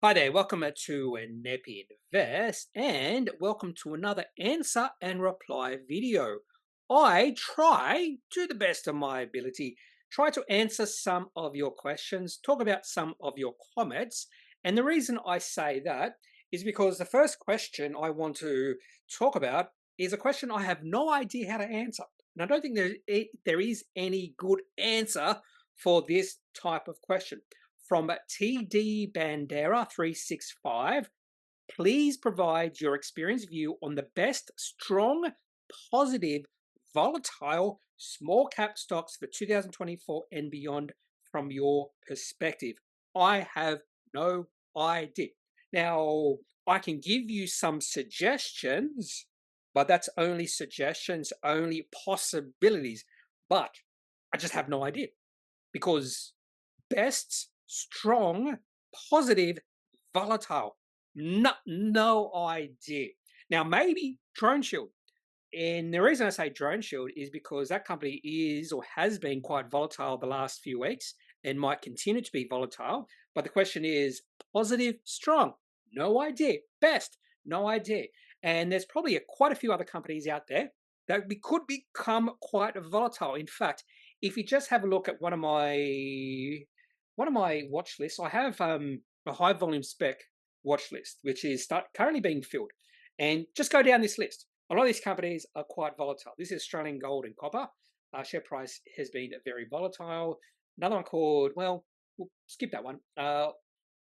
Hi there, welcome to Kneppy Invest and welcome to another answer and reply video. I try to the best of my ability, try to answer some of your questions, talk about some of your comments. And the reason I say that is because the first question I want to talk about is a question I have no idea how to answer. And I don't think there is any good answer for this type of question from TD Bandera 365. Please provide your experience view on the best strong, positive, volatile, small cap stocks for 2024 and beyond from your perspective. I have no idea. Now, I can give you some suggestions, but that's only suggestions, only possibilities. But I just have no idea because best, strong, positive, volatile. No idea. Now, maybe Droneshield. And the reason I say Droneshield is because that company is or has been quite volatile the last few weeks and might continue to be volatile. But the question is positive, strong. No idea. Best. No idea. And there's probably quite a few other companies out there that could become quite volatile. In fact, if you just have a look at one of my watch lists, I have a high volume spec watch list, which is currently being filled. And just go down this list. A lot of these companies are quite volatile. This is Australian Gold and Copper. Share price has been very volatile. Another one called, well, we'll skip that one.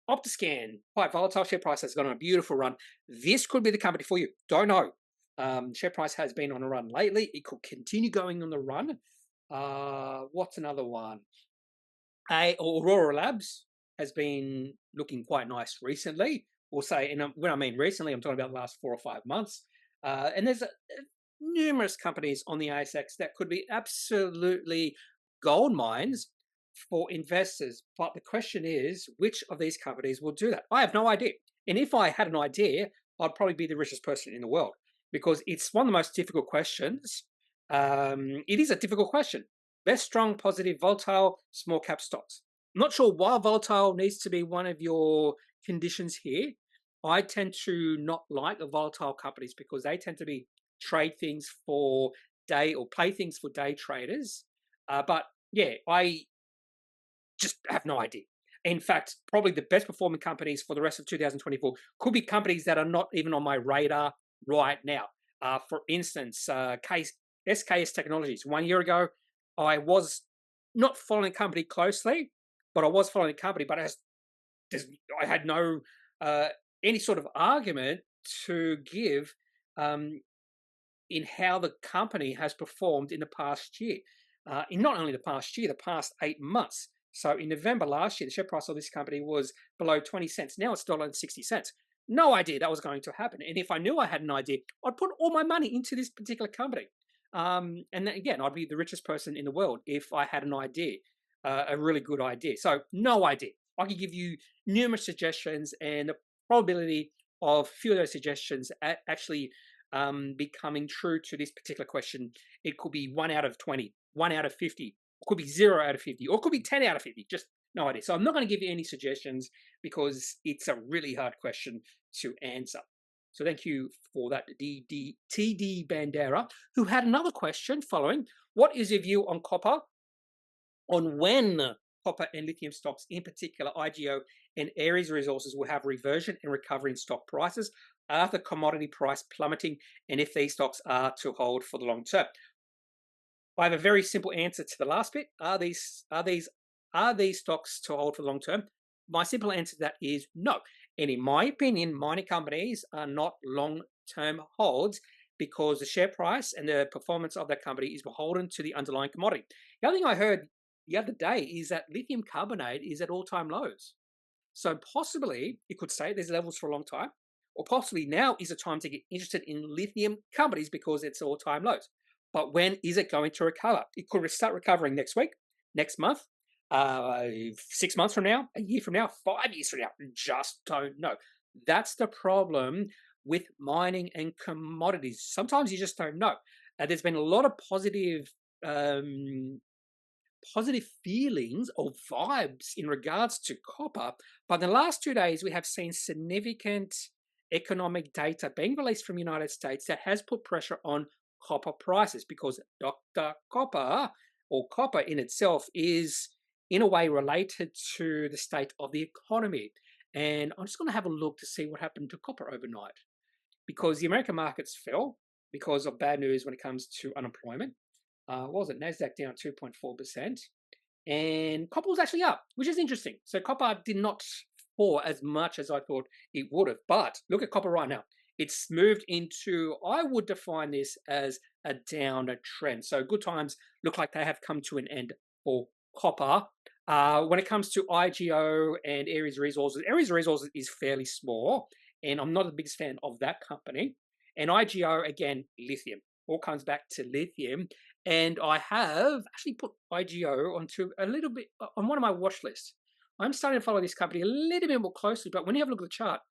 Optiscan, quite volatile. Share price has gone on a beautiful run. This could be the company for you. Don't know. Share price has been on a run lately. It could continue going on the run. What's another one? Aurora Labs has been looking quite nice recently. We'll say, and when I mean recently, I'm talking about the last 4 or 5 months. And there's numerous companies on the ASX that could be absolutely gold mines for investors. But the question is, which of these companies will do that? I have no idea. And if I had an idea, I'd probably be the richest person in the world because it's one of the most difficult questions. It is a difficult question. Best strong, positive, volatile, small cap stocks. I'm not sure why volatile needs to be one of your conditions here. I tend to not like the volatile companies because they tend to be trade things for day or play things for day traders. But yeah, I just have no idea. In fact, probably the best performing companies for the rest of 2024 could be companies that are not even on my radar right now. For instance, SKS Technologies. 1 year ago, I was not following the company closely, but I was following the company, but I had no any sort of argument to give in how the company has performed in the past year. In not only the past year, the past 8 months. So in November last year, the share price of this company was below 20 cents. Now it's $1.60. No idea that was going to happen. And if I knew I had an idea, I'd put all my money into this particular company. And then again, I'd be the richest person in the world if I had an idea, a really good idea. So no idea. I can give you numerous suggestions, and the probability of a few of those suggestions actually becoming true to this particular question, it could be 1 out of 20, 1 out of 50, it could be 0 out of 50, or it could be 10 out of 50. Just no idea. So I'm not going to give you any suggestions because it's a really hard question to answer. So thank you for that, TD Bandera, who had another question following. What is your view on copper, on when copper and lithium stocks, in particular IGO and Aries Resources, will have reversion and recovery in stock prices after commodity price plummeting, and if these stocks are to hold for the long term? I have a very simple answer to the last bit. Are these stocks to hold for the long term? My simple answer to that is no. And in my opinion, mining companies are not long-term holds because the share price and the performance of that company is beholden to the underlying commodity. The other thing I heard the other day is that lithium carbonate is at all-time lows. So possibly it could stay at these levels for a long time, or possibly now is the time to get interested in lithium companies because it's all-time lows. But when is it going to recover? It could start recovering next week, next month, 6 months from now, a year from now, 5 years from now. Just don't know. That's the problem with mining and commodities. Sometimes you just don't know. There's been a lot of positive positive feelings or vibes in regards to copper. But in the last 2 days, we have seen significant economic data being released from the United States that has put pressure on copper prices because Dr. Copper or copper in itself is in a way related to the state of the economy. And I'm just going to have a look to see what happened to copper overnight because the American markets fell because of bad news when it comes to unemployment. What was it? NASDAQ down 2.4%. And copper was actually up, which is interesting. So copper did not fall as much as I thought it would have. But look at copper right now. It's moved into, I would define this as a downward trend. So good times look like they have come to an end for copper. When it comes to IGO and Aries Resources is fairly small, and I'm not the biggest fan of that company. And IGO, again, lithium. All comes back to lithium. And I have actually put IGO onto a little bit on one of my watch lists. I'm starting to follow this company a little bit more closely, but when you have a look at the chart,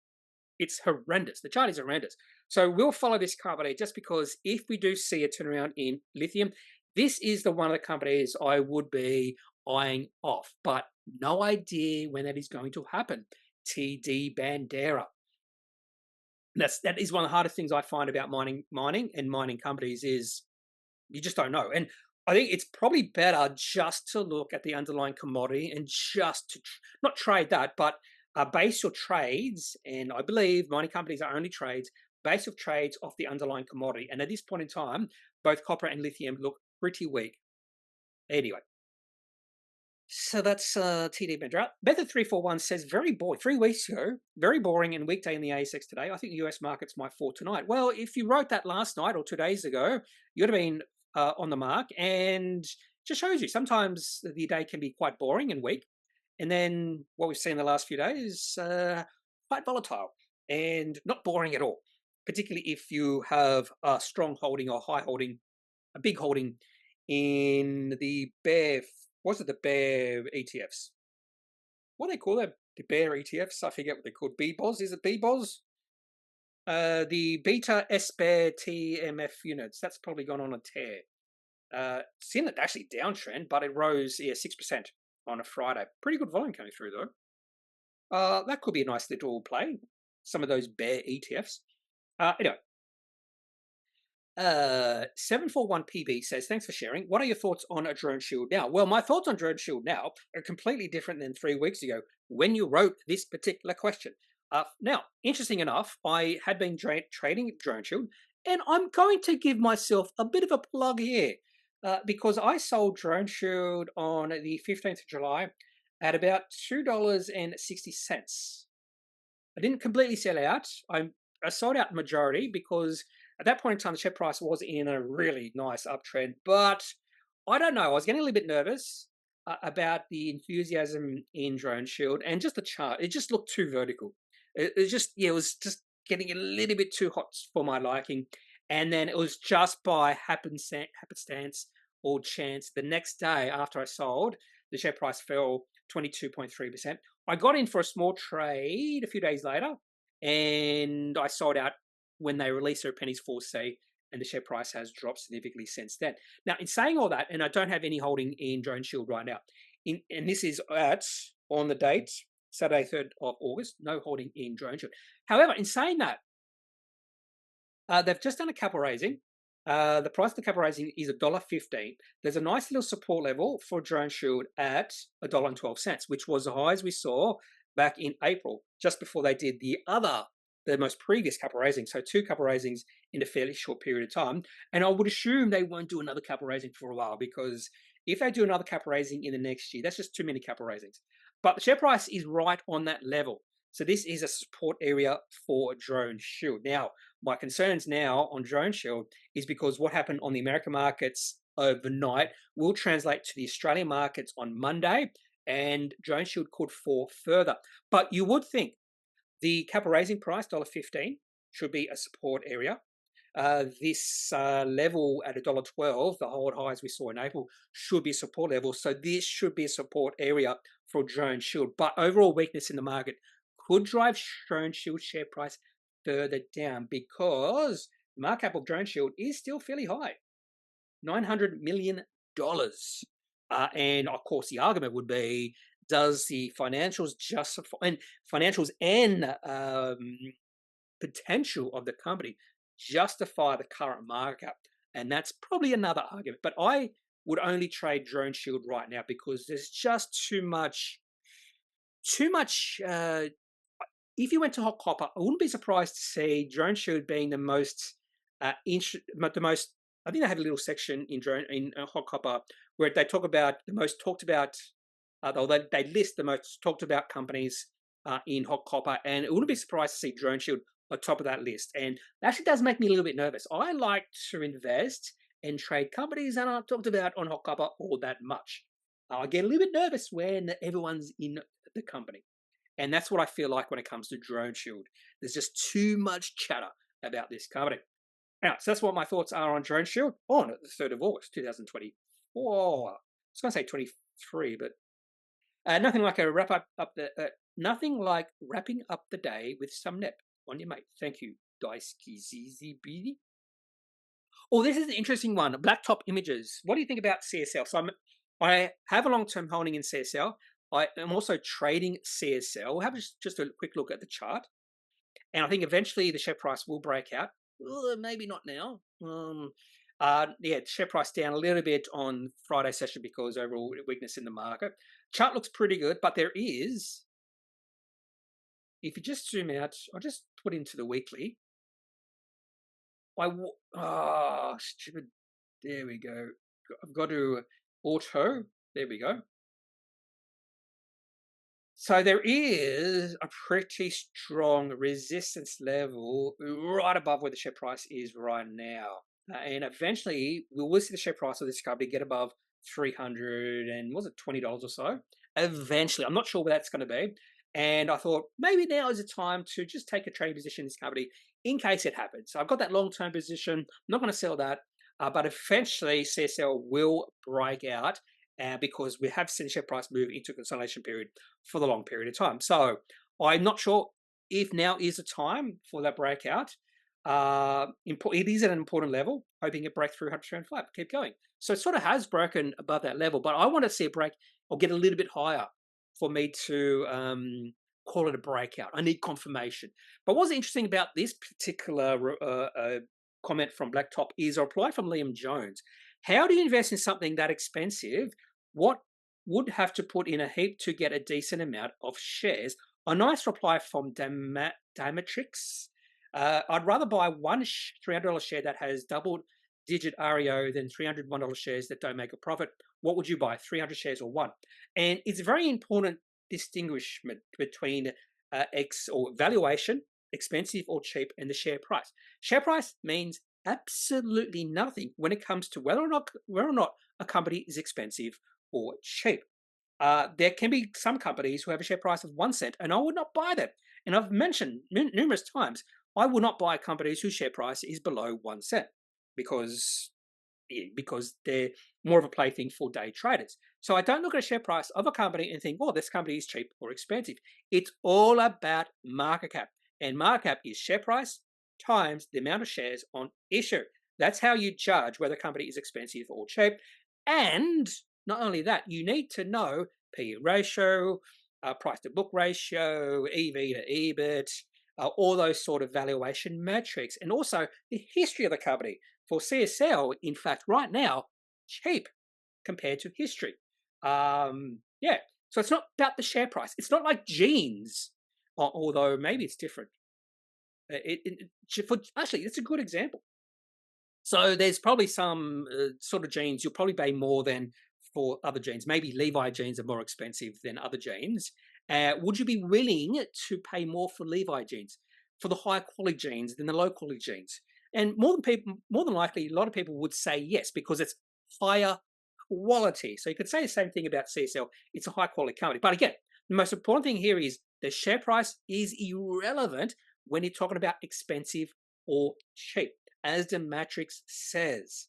it's horrendous. The chart is horrendous. So we'll follow this company just because if we do see a turnaround in lithium, this is the one of the companies I would be eyeing off, but no idea when that is going to happen. TD Bandera. That is one of the hardest things I find about mining and mining companies is you just don't know. And I think it's probably better just to look at the underlying commodity and just to not trade that, but base your trades. And I believe mining companies are only trades, base of trades off the underlying commodity. And at this point in time, both copper and lithium look pretty weak. Anyway. So that's TD Bandera. Method341 says, very boring. 3 weeks ago, very boring and weekday in the ASX today. I think the US markets might fall tonight. Well, if you wrote that last night or 2 days ago, you'd have been on the mark, and just shows you sometimes the day can be quite boring and weak. And then what we've seen in the last few days, quite volatile and not boring at all, particularly if you have a strong holding or high holding, a big holding in the bear. What's it, the bear ETFs? What do they call them? The bear ETFs? I forget what they're called. BBOS? Is it BBOS? The Beta S-Bear TMF units. That's probably gone on a tear. Seen it actually downtrend, but it rose 6% on a Friday. Pretty good volume coming through though. That could be a nice little play. Some of those bear ETFs. Anyway. 741PB says, thanks for sharing. What are your thoughts on a Droneshield now? Well, my thoughts on Droneshield now are completely different than 3 weeks ago when you wrote this particular question. Now, interesting enough, I had been trading Droneshield, and I'm going to give myself a bit of a plug here because I sold Droneshield on the 15th of July at about $2.60. I didn't completely sell out. I sold out the majority because at that point in time, the share price was in a really nice uptrend, but I don't know. I was getting a little bit nervous about the enthusiasm in Droneshield and just the chart. It just looked too vertical. It was just getting a little bit too hot for my liking. And then it was just by happenstance or chance. The next day after I sold, the share price fell 22.3%. I got in for a small trade a few days later, and I sold out when they released their pennies 4C, and the share price has dropped significantly since then. Now, in saying all that, and I don't have any holding in Droneshield right now, and this is on the date, Saturday, 3rd of August, no holding in Droneshield. However, in saying that, they've just done a capital raising. The price of the capital raising is $1.15. There's a nice little support level for Droneshield at $1.12, which was the highs we saw back in April, just before they did the most previous capital raising. So 2 capital raisings in a fairly short period of time. And I would assume they won't do another capital raising for a while, because if they do another capital raising in the next year, that's just too many capital raisings. But the share price is right on that level. So this is a support area for Droneshield. Now, my concerns now on Droneshield is because what happened on the American markets overnight will translate to the Australian markets on Monday, and Droneshield could fall further. But you would think the capital raising price, $1.15, should be a support area. This level at $1.12, the whole highs we saw in April, should be a support level. So this should be a support area for Droneshield. But overall weakness in the market could drive Droneshield share price further down, because the market cap of Droneshield is still fairly high, $900 million. And of course, the argument would be, does the financials justify and financials and potential of the company justify the current markup? And that's probably another argument. But I would only trade Droneshield right now because there's just too much. If you went to hot copper, I wouldn't be surprised to see Droneshield being the most the most. I think they have a little section in hot copper where they talk about the most talked about. They list the most talked about companies in hot copper, and it wouldn't be surprised to see Droneshield on top of that list. And that actually does make me a little bit nervous. I like to invest and trade companies that aren't talked about on hot copper all that much. I get a little bit nervous when everyone's in the company. And that's what I feel like when it comes to Droneshield. There's just too much chatter about this company. Now, so that's what my thoughts are on Droneshield on the 3rd of August, 2024. I was going to say 23, but nothing like nothing like wrapping up the day with some nep on your mate. Thank you, Dwyskeez. Oh, this is an interesting one. Blacktop images. What do you think about CSL? So I have a long-term holding in CSL. I am also trading CSL. We'll have just a quick look at the chart. And I think eventually the share price will break out. Maybe not now. Share price down a little bit on Friday session because overall weakness in the market. Chart looks pretty good, but there is, if you just zoom out, I'll just put into the weekly. Stupid. There we go. I've got to auto. There we go. So there is a pretty strong resistance level right above where the share price is right now. And eventually we will see the share price of this company get above 300 and was it $20 or so? Eventually, I'm not sure where that's going to be. And I thought maybe now is the time to just take a trading position in this company in case it happens. So I've got that long-term position. I'm not going to sell that, but eventually CSL will break out. Because we have seen share price move into consolidation period for the long period of time. So I'm not sure if now is the time for that breakout. It is at an important level, hoping it breaks through 105. Keep going. So it sort of has broken above that level, but I want to see a break or get a little bit higher for me to call it a breakout. I need confirmation. But what's interesting about this particular comment from Blacktop is a reply from Liam Jones. How do you invest in something that expensive? What would have to put in a heap to get a decent amount of shares? A nice reply from Dominos. I'd rather buy one $300 share that has double-digit REO than $301 shares that don't make a profit. What would you buy, 300 shares or one? And it's a very important distinguishment between valuation, expensive or cheap, and the share price. Share price means absolutely nothing when it comes to whether or not a company is expensive or cheap. There can be some companies who have a share price of 1 cent, and I would not buy them. And I've mentioned numerous times, I will not buy companies whose share price is below 1 cent because they're more of a plaything for day traders. So I don't look at a share price of a company and think, oh, this company is cheap or expensive. It's all about market cap, and market cap is share price times the amount of shares on issue. That's how you judge whether a company is expensive or cheap. And not only that, you need to know PE ratio, price to book ratio, EV to EBIT, all those sort of valuation metrics, and also the history of the company. For CSL, in fact, right now, cheap compared to history. So it's not about the share price. It's not like jeans, although maybe it's different. Actually, it's a good example. So there's probably some sort of jeans you'll probably pay more than for other jeans. Maybe Levi jeans are more expensive than other jeans. Would you be willing to pay more for Levi jeans, for the high quality jeans than the low quality jeans? And more than likely, a lot of people would say yes because it's higher quality. So you could say the same thing about CSL. It's a high quality company. But again, the most important thing here is the share price is irrelevant when you're talking about expensive or cheap, as the matrix says.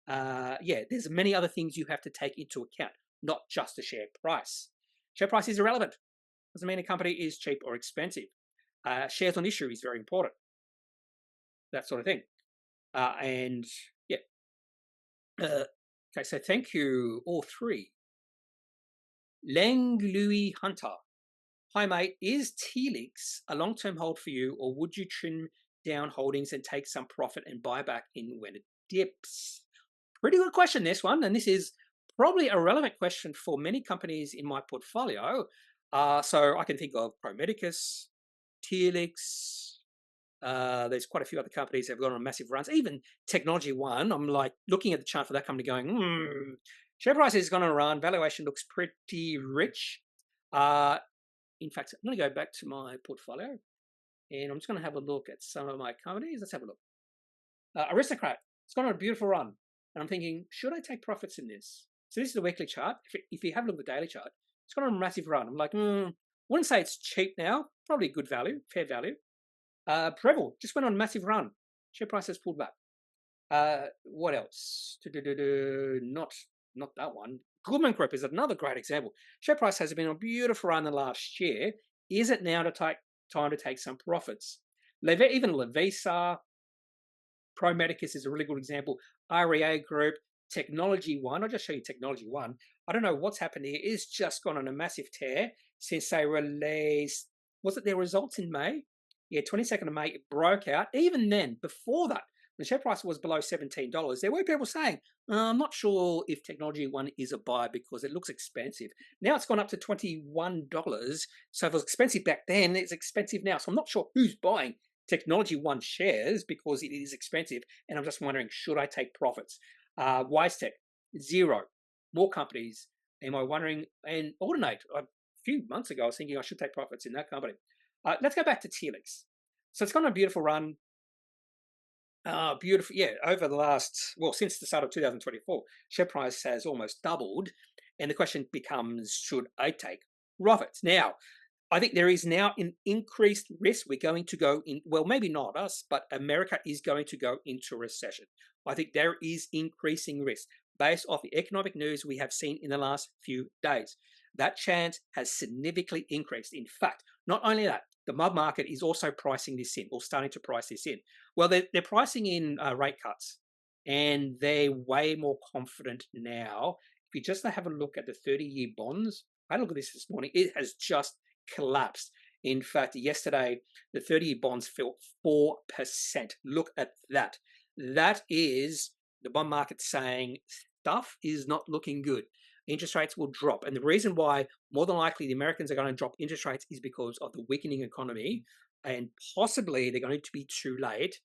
There's many other things you have to take into account, not just the share price. Share price is irrelevant. Doesn't mean a company is cheap or expensive. Shares on issue is very important. That sort of thing. Okay, so thank you all three Leng Louis Hunter. Hi, mate. Is Telix a long-term hold for you, or would you trim down holdings and take some profit and buy back in when it dips? Pretty good question, this one. And this is probably a relevant question for many companies in my portfolio. So I can think of Pro Medicus, Telix. There's quite a few other companies that have gone on massive runs. Even Technology One, I'm like looking at the chart for that company going, share price is going to run. Valuation looks pretty rich. In fact, I'm going to go back to my portfolio and I'm just going to have a look at some of my companies. Let's have a look. Aristocrat, it's gone on a beautiful run. And I'm thinking, should I take profits in this? So this is the weekly chart. If you have a look at the daily chart, it's gone on a massive run. I'm like, wouldn't say it's cheap now. Probably good value, fair value. Prevel just went on a massive run. Share price has pulled back. What else? Not that one. Goodman Group is another great example. Share price has been on a beautiful run the last year. Is it now time to take some profits? Even Levisa, Pro Medicus is a really good example. REA Group, Technology One. I'll just show you Technology One. I don't know what's happened here. It's just gone on a massive tear since they released, was it their results in May? Yeah, 22nd of May, it broke out. Even then, before that, the share price was below $17. There were people saying, I'm not sure if Technology One is a buy because it looks expensive. Now it's gone up to $21. So if it was expensive back then, it's expensive now. So I'm not sure who's buying Technology One shares because it is expensive. And I'm just wondering, should I take profits? WiseTech, zero. More companies. Am I wondering? And Alternate, a few months ago, I was thinking I should take profits in that company. Let's go back to Telix. So it's gone on a beautiful run. Beautiful, yeah, over the last, since the start of 2024, share price has almost doubled. And the question becomes, should I take profits? Now, I think there is now an increased risk. We're going to go in, maybe not us, but America is going to go into recession. I think there is increasing risk based off the economic news we have seen in the last few days. That chance has significantly increased. In fact, not only that, the mud market is also pricing this in, or starting to price this in. Well, they're pricing in rate cuts, and they're way more confident now. If you just have a look at the 30-year bonds, I had a look at this morning, it has just collapsed. In fact, yesterday, the 30-year bonds fell 4%. Look at that. That is the bond market saying stuff is not looking good. Interest rates will drop. And the reason why more than likely the Americans are going to drop interest rates is because of the weakening economy, and possibly they're going to be too late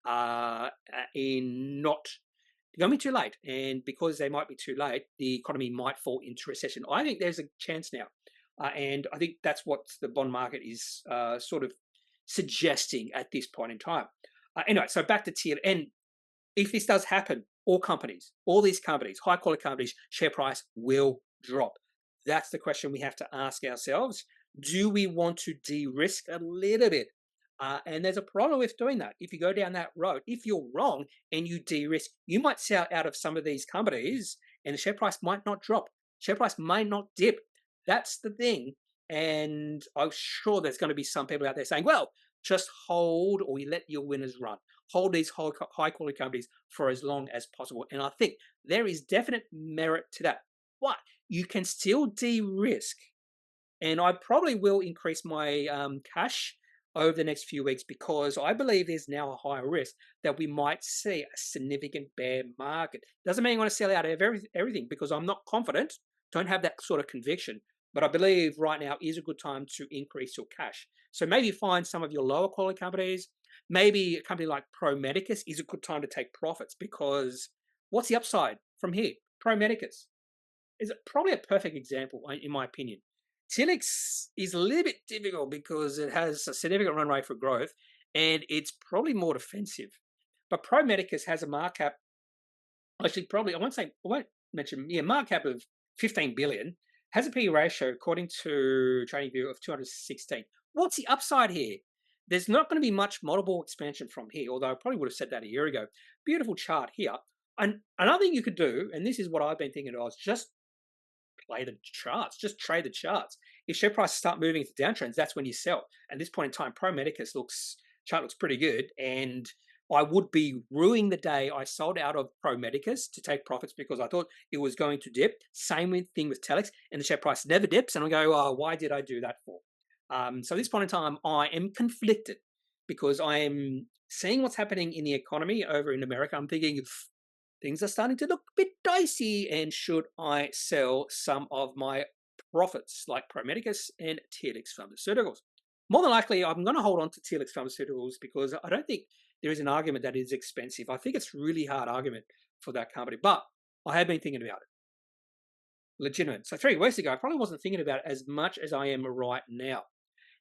they're going to be too late. And because they might be too late, the economy might fall into recession. I think there's a chance now. And I think that's what the bond market is sort of suggesting at this point in time. Anyway, so back to tier. And if this does happen, all these companies, high quality companies, share price will drop. That's the question we have to ask ourselves. Do we want to de-risk a little bit? And there's a problem with doing that. If you go down that road, if you're wrong and you de-risk, you might sell out of some of these companies and the share price might not drop. Share price may not dip. That's the thing. And I'm sure there's going to be some people out there saying, well, just hold, or you let your winners run. Hold these high quality companies for as long as possible. And I think there is definite merit to that. But you can still de-risk. And I probably will increase my cash over the next few weeks because I believe there's now a higher risk that we might see a significant bear market. Doesn't mean you want to sell out of everything because I'm not confident, don't have that sort of conviction. But I believe right now is a good time to increase your cash. So maybe find some of your lower quality companies. Maybe a company like Pro Medicus is a good time to take profits because what's the upside from here? Pro Medicus is probably a perfect example, in my opinion. Telix is a little bit difficult because it has a significant run rate for growth and it's probably more defensive. But Pro Medicus has a market cap, actually probably, I won't mention, market cap of 15 billion, has a PE ratio, according to TradingView, of 216. What's the upside here? There's not going to be much multiple expansion from here, although I probably would have said that a year ago. Beautiful chart here. And another thing you could do, and this is what I've been thinking of, is just play the charts, just trade the charts. If share prices start moving into downtrends, that's when you sell. At this point in time, Pro Medicus chart looks pretty good, and I would be ruining the day I sold out of Pro Medicus to take profits because I thought it was going to dip. Same thing with Telix, and the share price never dips. And I go, oh, why did I do that for? So at this point in time, I am conflicted because I am seeing what's happening in the economy over in America. I'm thinking things are starting to look a bit dicey, and should I sell some of my profits like Pro Medicus and Telix Pharmaceuticals? More than likely, I'm going to hold on to Telix Pharmaceuticals because I don't think there is an argument that it is expensive. I think it's really hard argument for that company, but I have been thinking about it. Legitimate. So 3 weeks ago, I probably wasn't thinking about it as much as I am right now.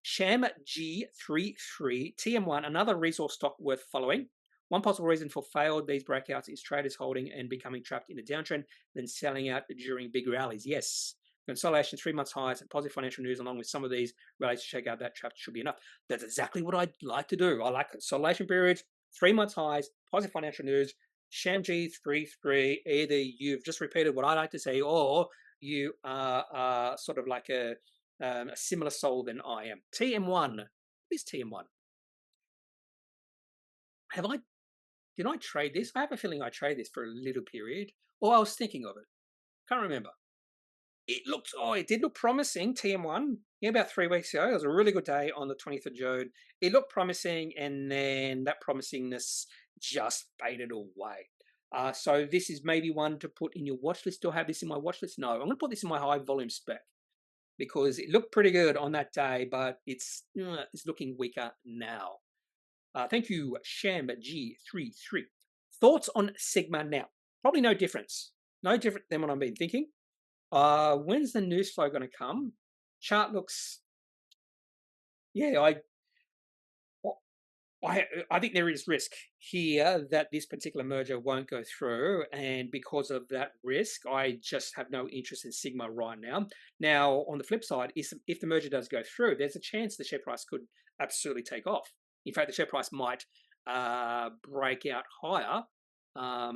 Sham G33, TM1, another resource stock worth following. One possible reason for failed these breakouts is traders holding and becoming trapped in a downtrend, then selling out during big rallies. Yes, consolidation, 3 months highs, and positive financial news along with some of these rallies to check out that trap should be enough. That's exactly what I'd like to do. I like consolidation periods, 3 months highs, positive financial news. Sham G33, either you've just repeated what I like to say, or you are sort of like a similar soul than I am. TM1. What is TM1? Did I trade this? I have a feeling I traded this for a little period, or I was thinking of it. Can't remember. It did look promising, TM1. Yeah, about 3 weeks ago. It was a really good day on the 20th of June. It looked promising, and then that promisingness just faded away. So this is maybe one to put in your watch list. Do I have this in my watch list? No, I'm going to put this in my high volume spec because it looked pretty good on that day, but it's looking weaker now. Thank you, Sham G33. Thoughts on Sigma now? Probably no difference. No different than what I've been thinking. When's the news flow going to come? Chart looks, yeah, I think there is risk here that this particular merger won't go through, and because of that risk, I just have no interest in Sigma right now. Now, on the flip side, if the merger does go through, there's a chance the share price could absolutely take off. In fact, the share price might break out higher,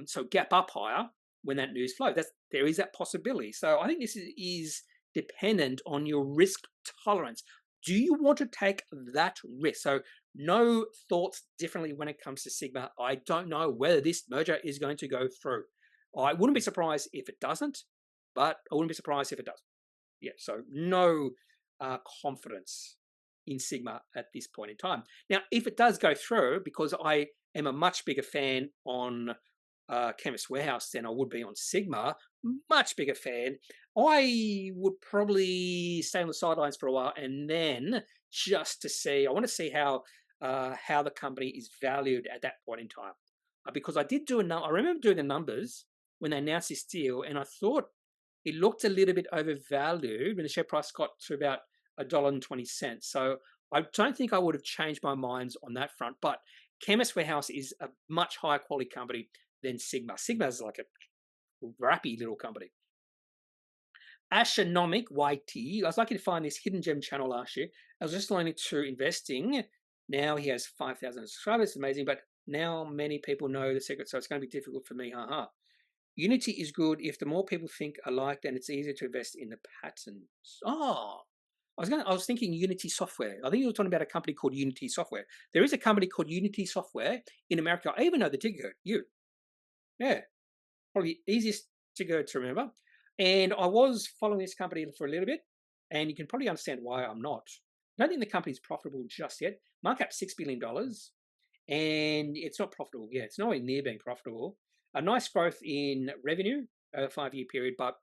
so gap up higher when that news flows. There is that possibility. So I think this is dependent on your risk tolerance. Do you want to take that risk? So no thoughts differently when it comes to Sigma. I don't know whether this merger is going to go through. I wouldn't be surprised if it doesn't, but I wouldn't be surprised if it does. Yeah, so no confidence in Sigma at this point in time. Now, if it does go through, because I am a much bigger fan on Chemist Warehouse than I would be on Sigma, much bigger fan, I would probably stay on the sidelines for a while, and then just to see, I want to see how the company is valued at that point in time, because I did do I remember doing the numbers when they announced this deal, and I thought it looked a little bit overvalued when the share price got to about $1.20. So I don't think I would have changed my minds on that front. But Chemist Warehouse is a much higher quality company than Sigma. Sigma is like a crappy little company. Astronomic YT. I was lucky to find this hidden gem channel last year. I was just learning to investing. Now he has 5,000 subscribers. It's amazing, but now many people know the secret, so it's going to be difficult for me. Unity is good. If the more people think alike, then it's easier to invest in the patterns. I was thinking Unity Software. I think you were talking about a company called Unity Software. There is a company called Unity Software in America. I even know the ticker. Yeah, probably easiest ticker to remember. And I was following this company for a little bit, and you can probably understand why I'm not. I don't think the company's profitable just yet. Markup $6 billion, and it's not profitable yet. It's nowhere near being profitable. A nice growth in revenue over a 5-year period, but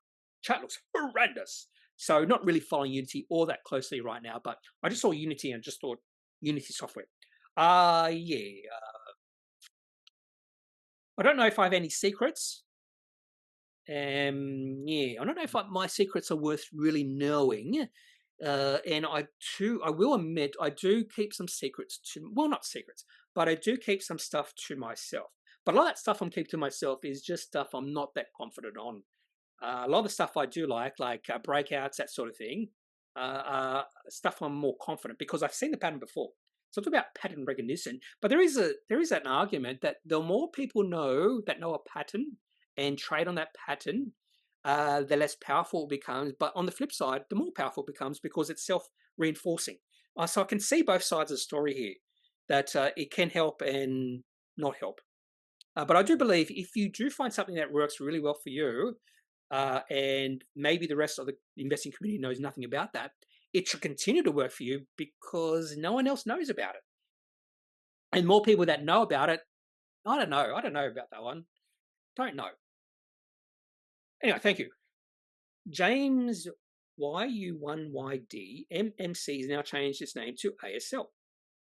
chart looks horrendous. So not really following Unity all that closely right now, but I just saw Unity and just thought Unity Software. I don't know if I have any secrets. I don't know if my secrets are worth really knowing. And I will admit, I do keep some secrets not secrets, but I do keep some stuff to myself. But a lot of that stuff I'm keeping to myself is just stuff I'm not that confident on. A lot of the stuff I do like breakouts, that sort of thing, stuff I'm more confident because I've seen the pattern before. So it's about pattern recognition. But there is an argument that the more people know a pattern and trade on that pattern, the less powerful it becomes. But on the flip side, the more powerful it becomes because it's self-reinforcing. So I can see both sides of the story here, that it can help and not help. But I do believe if you do find something that works really well for you, and maybe the rest of the investing community knows nothing about that, it should continue to work for you because no one else knows about it. And more people that know about it, I don't know. I don't know about that one. Don't know. Anyway, thank you. James YU1YD, MMC has now changed its name to ASL.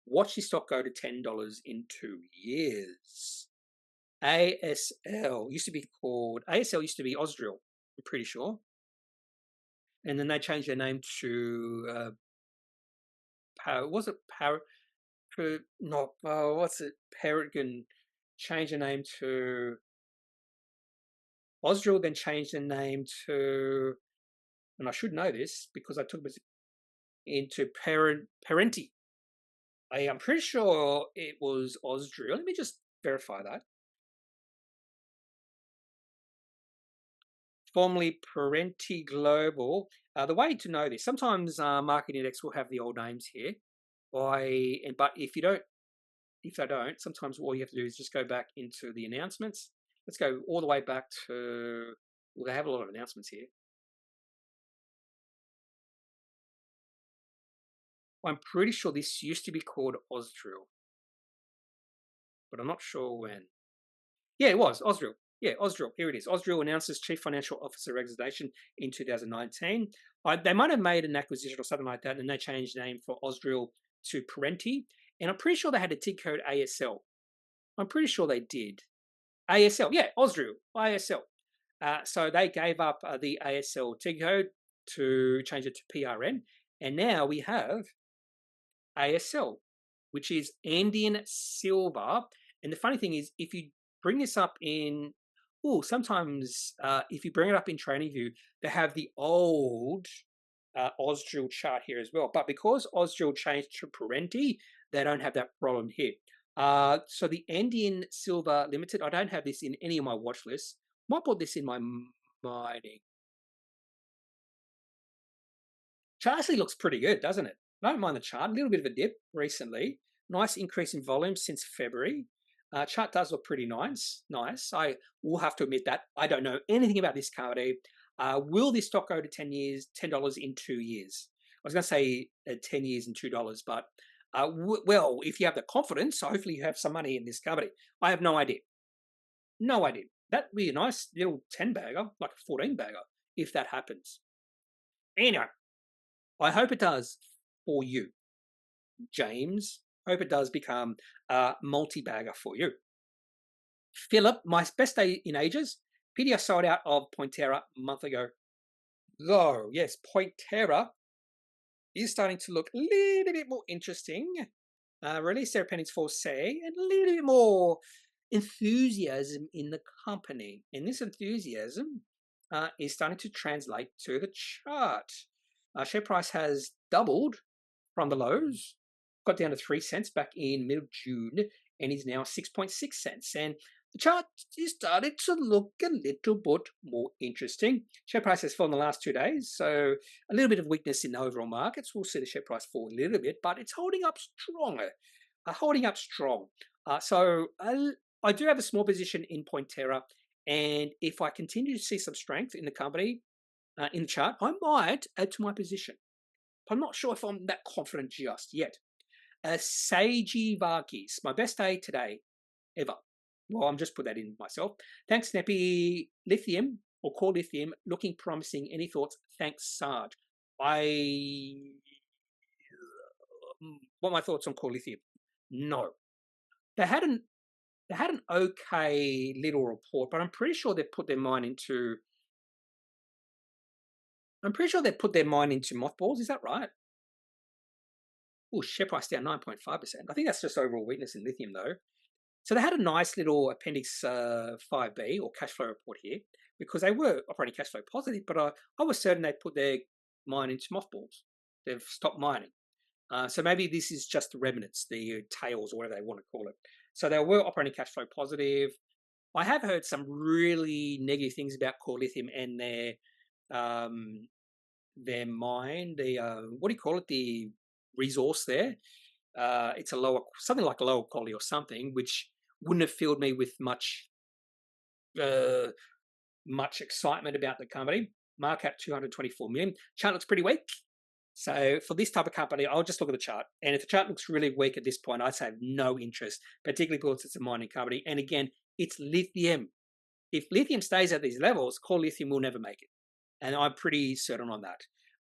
Watch this stock go to $10 in 2 years. ASL used to be Ausdrill, I'm pretty sure. And then they changed their name to Peregrine changed the name to Ausdrill, then changed the name to, and I should know this because I took it into Parenti. I'm pretty sure it was Ausdrill. Let me just verify that. Formerly Parenti Global. The way to know this, sometimes Market Index will have the old names here. But if they don't, sometimes all you have to do is just go back into the announcements. Let's go all the way back to, well, they have a lot of announcements here. I'm pretty sure this used to be called Ausdrill, but I'm not sure when. Yeah, it was Ausdrill. Yeah, Ausdrill. Here it is. Ausdrill announces Chief Financial Officer resignation in 2019. They might have made an acquisition or something like that, and they changed the name for Ausdrill to Parenti. And I'm pretty sure they had a tick code ASL. I'm pretty sure they did. ASL, yeah, Ausdrill, ASL. So they gave up the ASL tick code to change it to PRN. And now we have ASL, which is Andean Silver. And the funny thing is, if you bring this up in, sometimes if you bring it up in TradingView, they have the old Ausdrill chart here as well. But because Ausdrill changed to Parenti, they don't have that problem here. So the Andean Silver Limited, I don't have this in any of my watch lists. Might put this in my mining. Chart actually looks pretty good, doesn't it? I don't mind the chart. A little bit of a dip recently. Nice increase in volume since February. Chart does look pretty nice. I will have to admit that I don't know anything about this company. Will this stock go to $10 in 2 years? I was going to say 10 years and $2, but well, if you have the confidence, hopefully you have some money in this company. I have no idea. No idea. That'd be a nice little 10 bagger, like a 14 bagger, if that happens. Anyway, I hope it does for you, James. Hope it does become a multi-bagger for you. Philip, my best day in ages. PDI sold out of Pointerra a month ago. Though, yes, Pointerra is starting to look a little bit more interesting. Released their pennies for say, and a little bit more enthusiasm in the company. And this enthusiasm is starting to translate to the chart. Share price has doubled from the lows, got down to 3 cents back in mid-June, and is now 6.6 cents. And the chart is starting to look a little bit more interesting. Share price has fallen the last 2 days, so a little bit of weakness in the overall markets. We'll see the share price fall a little bit, but it's holding up stronger. So I do have a small position in Pointerra, and if I continue to see some strength in the company, in the chart, I might add to my position. But I'm not sure if I'm that confident just yet. Seiji Varkis, my best day today ever. Well, I'm just put that in myself. Thanks, Kneppy. Lithium, or Core Lithium, looking promising. Any thoughts? Thanks, Sarge. What are my thoughts on Core Lithium? No. They had an okay little report, but I'm pretty sure they put their mind into mothballs. Is that right? Oh, share price down 9.5%. I think that's just overall weakness in lithium, though. So they had a nice little Appendix 5B, or cash flow report here, because they were operating cash flow positive, but I was certain they put their mine into mothballs. They've stopped mining. So maybe this is just the remnants, the tails, or whatever they want to call it. So they were operating cash flow positive. I have heard some really negative things about Core Lithium and their mine, what do you call it, the resource there. It's something like a lower quality or something, which wouldn't have filled me with much excitement about the company. Market cap 224 million. Chart looks pretty weak. So for this type of company, I'll just look at the chart. And if the chart looks really weak at this point, I'd say no interest, particularly because it's a mining company. And again, it's lithium. If lithium stays at these levels, core lithium will never make it. And I'm pretty certain on that.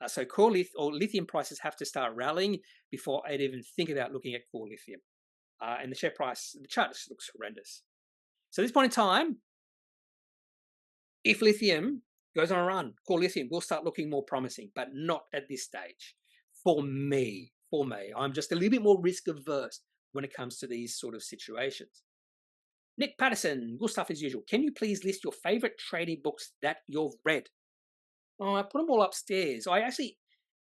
So core lithium prices have to start rallying before I'd even think about looking at core lithium. And the share price, the chart just looks horrendous. So at this point in time, if lithium goes on a run, core lithium will start looking more promising, but not at this stage. For me, I'm just a little bit more risk averse when it comes to these sort of situations. Nick Patterson, good stuff as usual. Can you please list your favorite trading books that you've read? Oh, I put them all upstairs. I actually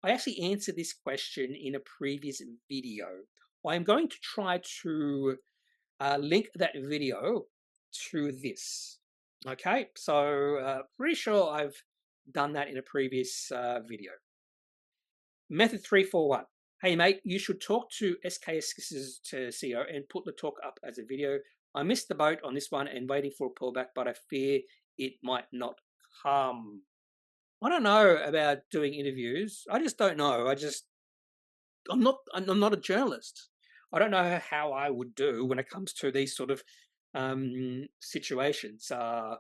answered this question in a previous video. I'm going to try to link that video to this. Okay, so pretty sure I've done that in a previous video. Method 341. Hey mate, you should talk to SKS's CEO and put the talk up as a video. I missed the boat on this one and waiting for a pullback, but I fear it might not come. I don't know about doing interviews. I just don't know. I'm not a journalist. I don't know how I would do when it comes to these sort of situations. I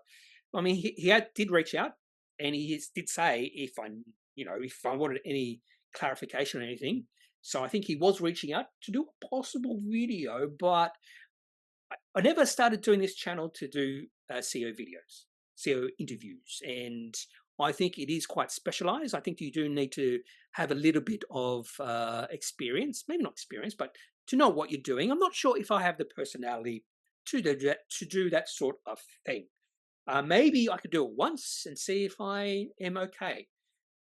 mean, he did reach out, and he did say if I wanted any clarification or anything. So I think he was reaching out to do a possible video, but I never started doing this channel to do CEO videos, CEO interviews, and I think it is quite specialized. I think you do need to have a little bit of experience, maybe not experience, but to know what you're doing. I'm not sure if I have the personality to do that sort of thing. Maybe I could do it once and see if I am okay.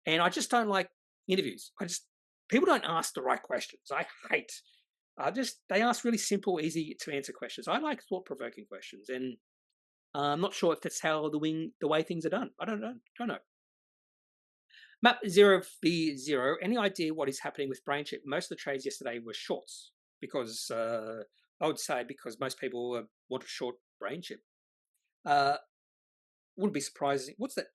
And I just don't like interviews. People don't ask the right questions. I hate. They ask really simple, easy to answer questions. I like thought-provoking questions, and I'm not sure if that's how the way things are done. I don't know. Map 0v0. Any idea what is happening with Brainchip? Most of the trades yesterday were shorts because I would say because most people want to short Brainchip. Wouldn't be surprising. What's it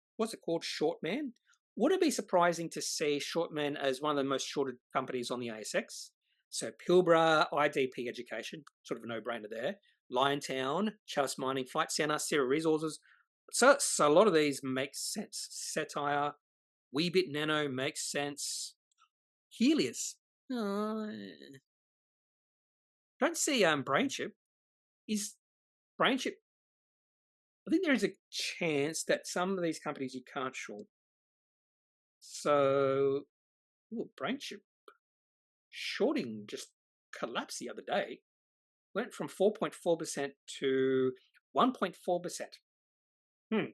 called? Shortman. Would it be surprising to see Shortman as one of the most shorted companies on the ASX? So Pilbara, IDP Education, sort of a no-brainer there. Liontown, Chalice Mining, Flight Centre, Sierra Resources. So a lot of these make sense. Satire, Weebit Nano makes sense. Helios. Don't see Brainchip. Is Brainchip? I think there is a chance that some of these companies you can't short. So, Brainchip shorting just collapsed the other day. Went from 4.4% to 1.4%.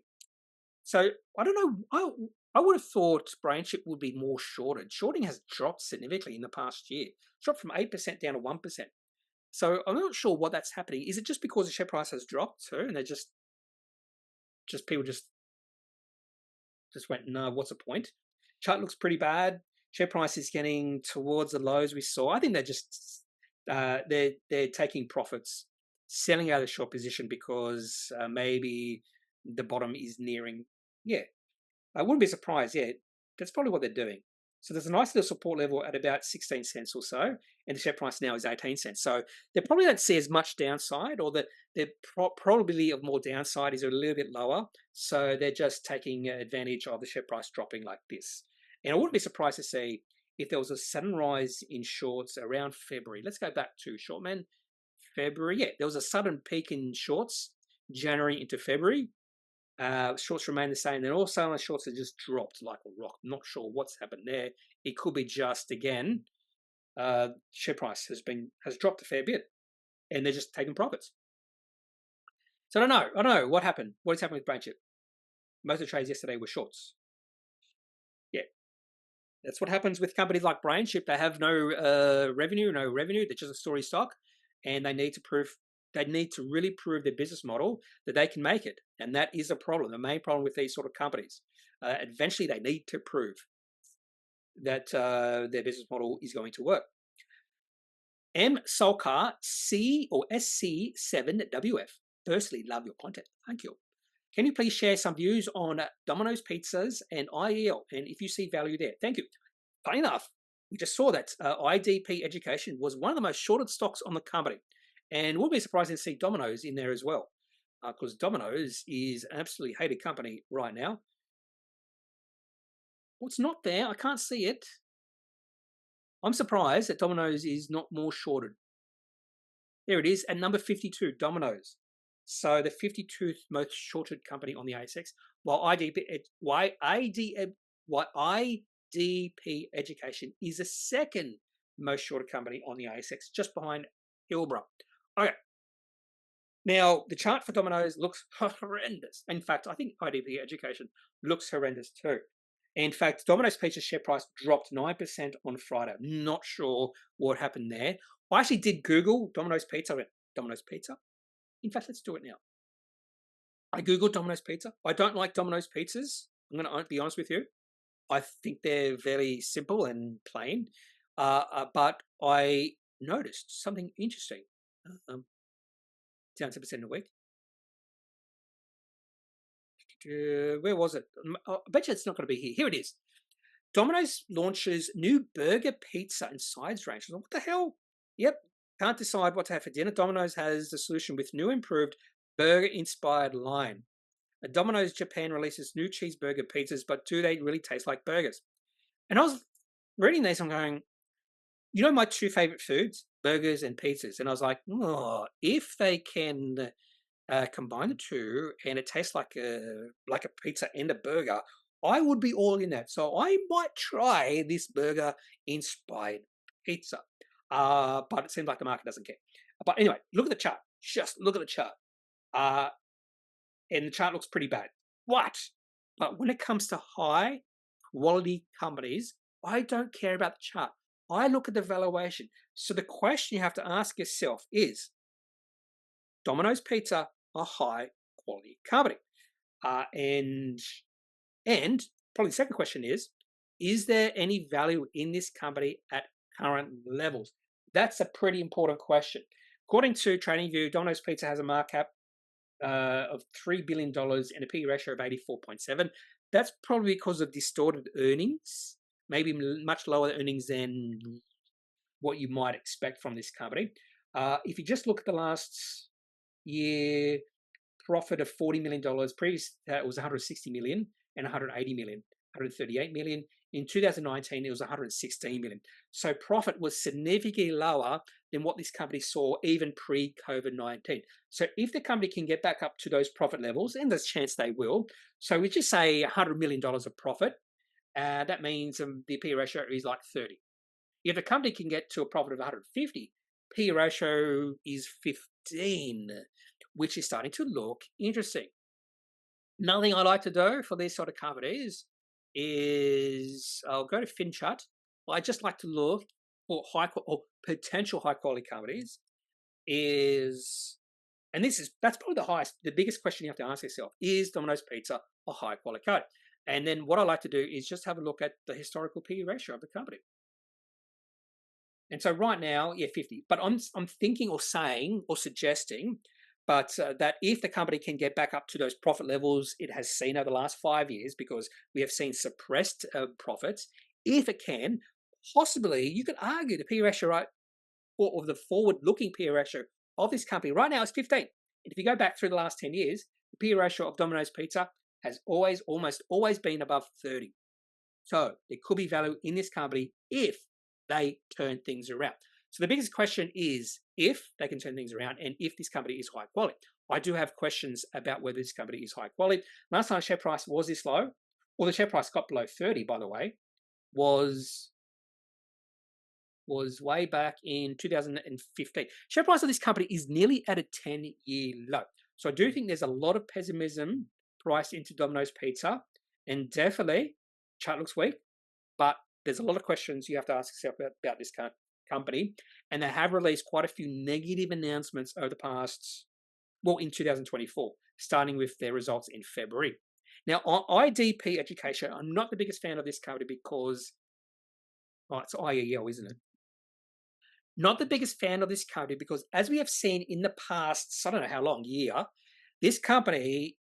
So I don't know. I would have thought Brainchip would be more shorted. Shorting has dropped significantly in the past year. It's dropped from 8% down to 1%. So I'm not sure what that's happening. Is it just because the share price has dropped too, and they just people just went, no, what's the point? Chart looks pretty bad. Share price is getting towards the lows we saw. I think they're just they're taking profits, selling out of the short position because maybe the bottom is nearing. Yeah, I wouldn't be surprised. Yeah, that's probably what they're doing. So there's a nice little support level at about 16 cents or so, and the share price now is 18 cents. So they probably don't see as much downside, or the probability of more downside is a little bit lower. So they're just taking advantage of the share price dropping like this. And I wouldn't be surprised to see if there was a sudden rise in shorts around February. Let's go back to Shortman. February, yeah, there was a sudden peak in shorts, January into February. Shorts remain the same, and also the shorts have just dropped like a rock. I'm not sure what's happened there. It could be just again, share price has dropped a fair bit, and they're just taking profits. So I don't know what happened. What is happening with Brainchip? Most of the trades yesterday were shorts. Yeah, that's what happens with companies like Brainchip. They have no revenue. They're just a story stock, and they need to prove. They need to really prove their business model that they can make it. And that is a problem, the main problem with these sort of companies. Eventually, they need to prove that their business model is going to work. M Solcar C or SC7WF. Firstly, love your content. Thank you. Can you please share some views on Domino's Pizzas and IEL, and if you see value there? Thank you. Funny enough, we just saw that IDP Education was one of the most shorted stocks on the company, and we'll be surprised to see Domino's in there as well, because Domino's is an absolutely hated company right now. What's not there? I can't see it. I'm surprised that Domino's is not more shorted. There it is, at number 52, Domino's. So the 52th most shorted company on the ASX, while IDP Education is the second most shorted company on the ASX, just behind Hilbra. Okay. Now, the chart for Domino's looks horrendous. In fact, I think IDP Education looks horrendous too. In fact, Domino's Pizza's share price dropped 9% on Friday. I'm not sure what happened there. I actually did Google Domino's Pizza. I went, Domino's Pizza? In fact, let's do it now. I Googled Domino's Pizza. I don't like Domino's pizzas. I'm going to be honest with you. I think they're very simple and plain. But I noticed something interesting. Down 10% a week. Where was it? I bet you it's not going to be here. Here it is. Domino's launches new burger, pizza, and sides range. What the hell? Yep. Can't decide what to have for dinner. Domino's has the solution with new improved burger-inspired line. Domino's Japan releases new cheeseburger pizzas, but do they really taste like burgers? And I was reading this, I'm going, you know my two favorite foods, burgers and pizzas. And I was like, oh, if they can combine the two and it tastes like a pizza and a burger, I would be all in that. So I might try this burger-inspired pizza. But it seems like the market doesn't care. But anyway, look at the chart. Just look at the chart. And the chart looks pretty bad. What? But when it comes to high quality companies, I don't care about the chart. I look at the valuation. So the question you have to ask yourself is, Domino's Pizza a high quality company? And probably the second question is there any value in this company at current levels? That's a pretty important question. According to TradingView, Domino's Pizza has a market cap of $3 billion and a PE ratio of 84.7. That's probably because of distorted earnings, maybe much lower earnings than what you might expect from this company. If you just look at the last year profit of $40 million, previous it was $160 million and $180 million, $138 million. In 2019, it was $116 million. So profit was significantly lower than what this company saw even pre-COVID-19. So if the company can get back up to those profit levels, and there's a chance they will, so we just say $100 million of profit, that means the PE ratio is like 30. If the company can get to a profit of 150, PE ratio is 15, which is starting to look interesting. Another thing I like to do for these sort of companies is I'll go to FinChat. I just like to look for potential high quality companies. That's probably the biggest question you have to ask yourself: is Domino's Pizza a high quality company? And then what I like to do is just have a look at the historical PE ratio of the company. And so right now, 50. But I'm thinking or saying or suggesting, that if the company can get back up to those profit levels it has seen over the last 5 years, because we have seen suppressed profits, if it can, possibly you could argue the PE ratio, right, or the forward-looking PE ratio of this company right now is 15. And if you go back through the last 10 years, the PE ratio of Domino's Pizza has almost always been above 30. So there could be value in this company if they turn things around. So the biggest question is if they can turn things around and if this company is high quality. I do have questions about whether this company is high quality. Last time the share price was this low, or the share price got below 30, by the way, was way back in 2015. Share price of this company is nearly at a 10-year low. So I do think there's a lot of pessimism priced into Domino's Pizza, and definitely chart looks weak, but there's a lot of questions you have to ask yourself about this company, and they have released quite a few negative announcements over the past, in 2024, starting with their results in February. Now, IDP Education, I'm not the biggest fan of this company because, it's IEL, isn't it? Not the biggest fan of this company because, as we have seen in the past, I don't know how long, year, this company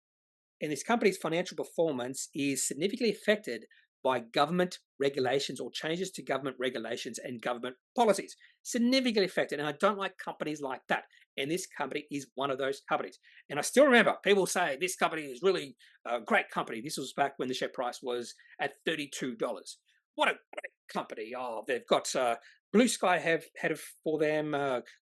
and this company's financial performance is significantly affected by government regulations or changes to government regulations and government policies. Significantly affected. And I don't like companies like that. And this company is one of those companies. And I still remember people say this company is really a great company. This was back when the share price was at $32. What a great company. Oh, they've got blue sky ahead of for them,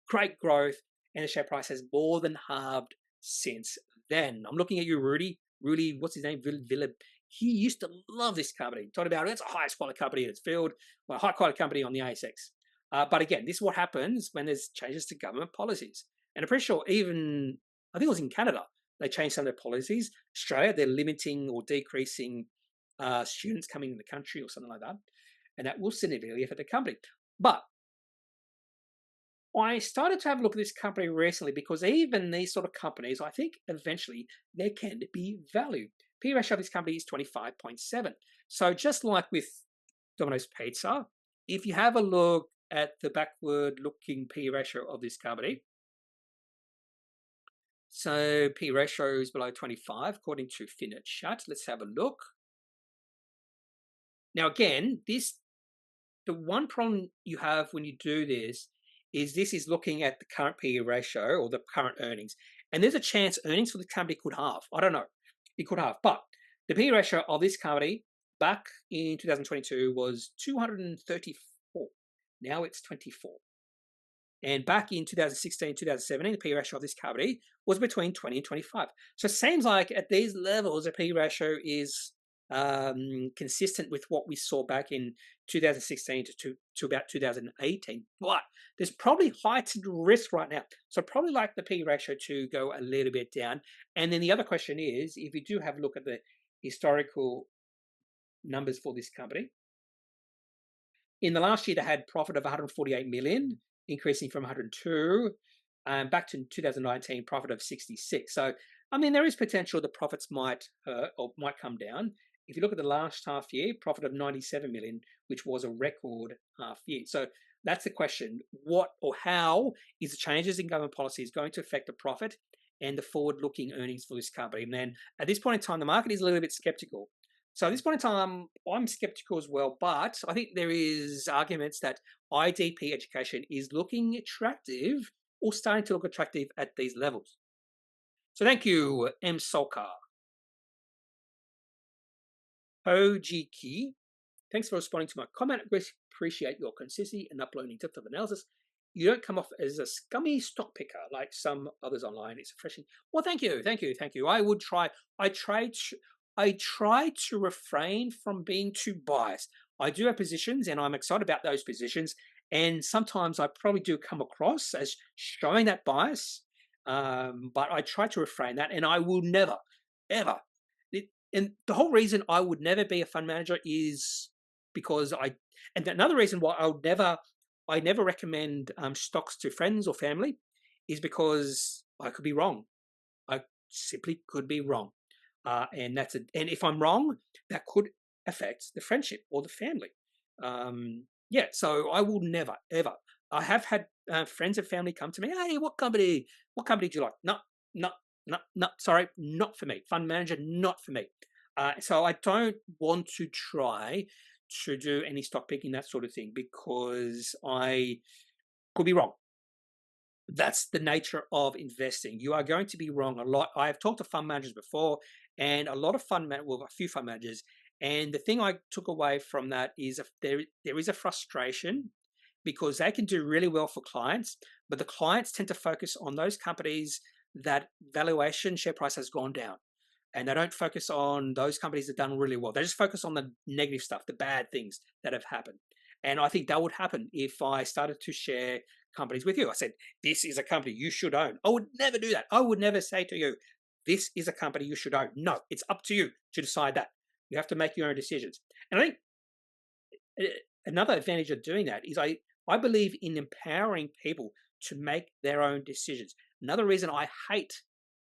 great growth, and the share price has more than halved since then. I'm looking at you, Rudy. Rudy, what's his name? Villa. He used to love this company. Talking about it's the highest quality company in its field, well, high quality company on the ASX. But again, this is what happens when there's changes to government policies. And I'm pretty sure even, I think it was in Canada, they changed some of their policies. Australia, they're limiting or decreasing students coming in the country or something like that. And that will significantly affect the company. But I started to have a look at this company recently because even these sort of companies, I think eventually there can be value. P ratio of this company is 25.7. So just like with Domino's Pizza, if you have a look at the backward looking P ratio of this company, so P ratio is below 25 according to Finet Chat. Let's have a look. Now again, the one problem you have when you do this is looking at the current PE ratio or the current earnings. And there's a chance earnings for the company could halve. I don't know. It could halve. But the PE ratio of this company back in 2022 was 234. Now it's 24. And back in 2016, 2017, the PE ratio of this company was between 20 and 25. So it seems like at these levels, the PE ratio is consistent with what we saw back in 2016 to about 2018. But there's probably heightened risk right now. So I'd probably like the P ratio to go a little bit down. And then the other question is, if you do have a look at the historical numbers for this company, in the last year they had profit of 148 million, increasing from 102. Back to 2019, profit of 66. So I mean, there is potential the profits might come down. If you look at the last half year, profit of 97 million, which was a record half year. So that's the question. What or how is the changes in government policies going to affect the profit and the forward-looking earnings for this company? And then at this point in time, the market is a little bit skeptical. So at this point in time, I'm skeptical as well, but I think there is arguments that IDP education is looking attractive or starting to look attractive at these levels. So thank you, M. Solkar. Ojiki, thanks for responding to my comment. I appreciate your consistency and uploading depth of analysis. You don't come off as a scummy stock picker like some others online. It's refreshing. Well, thank you. I try to refrain from being too biased. I do have positions, and I'm excited about those positions. And sometimes I probably do come across as showing that bias. But I try to refrain that, and I will never, ever. And the whole reason I would never be a fund manager is because and another reason why I never recommend stocks to friends or family is because I could be wrong. I simply could be wrong. And if I'm wrong, that could affect the friendship or the family. So I will never, ever. I have had friends and family come to me, hey, what company do you like? No, sorry, not for me. Fund manager, not for me. So I don't want to try to do any stock picking, that sort of thing, because I could be wrong. That's the nature of investing. You are going to be wrong a lot. I have talked to fund managers before, and a few fund managers, and the thing I took away from that is there is a frustration because they can do really well for clients, but the clients tend to focus on those companies that valuation share price has gone down. And they don't focus on those companies that have done really well. They just focus on the negative stuff, the bad things that have happened. And I think that would happen if I started to share companies with you. I said, this is a company you should own. I would never do that. I would never say to you, this is a company you should own. No, it's up to you to decide that. You have to make your own decisions. And I think another advantage of doing that is I believe in empowering people to make their own decisions. Another reason I hate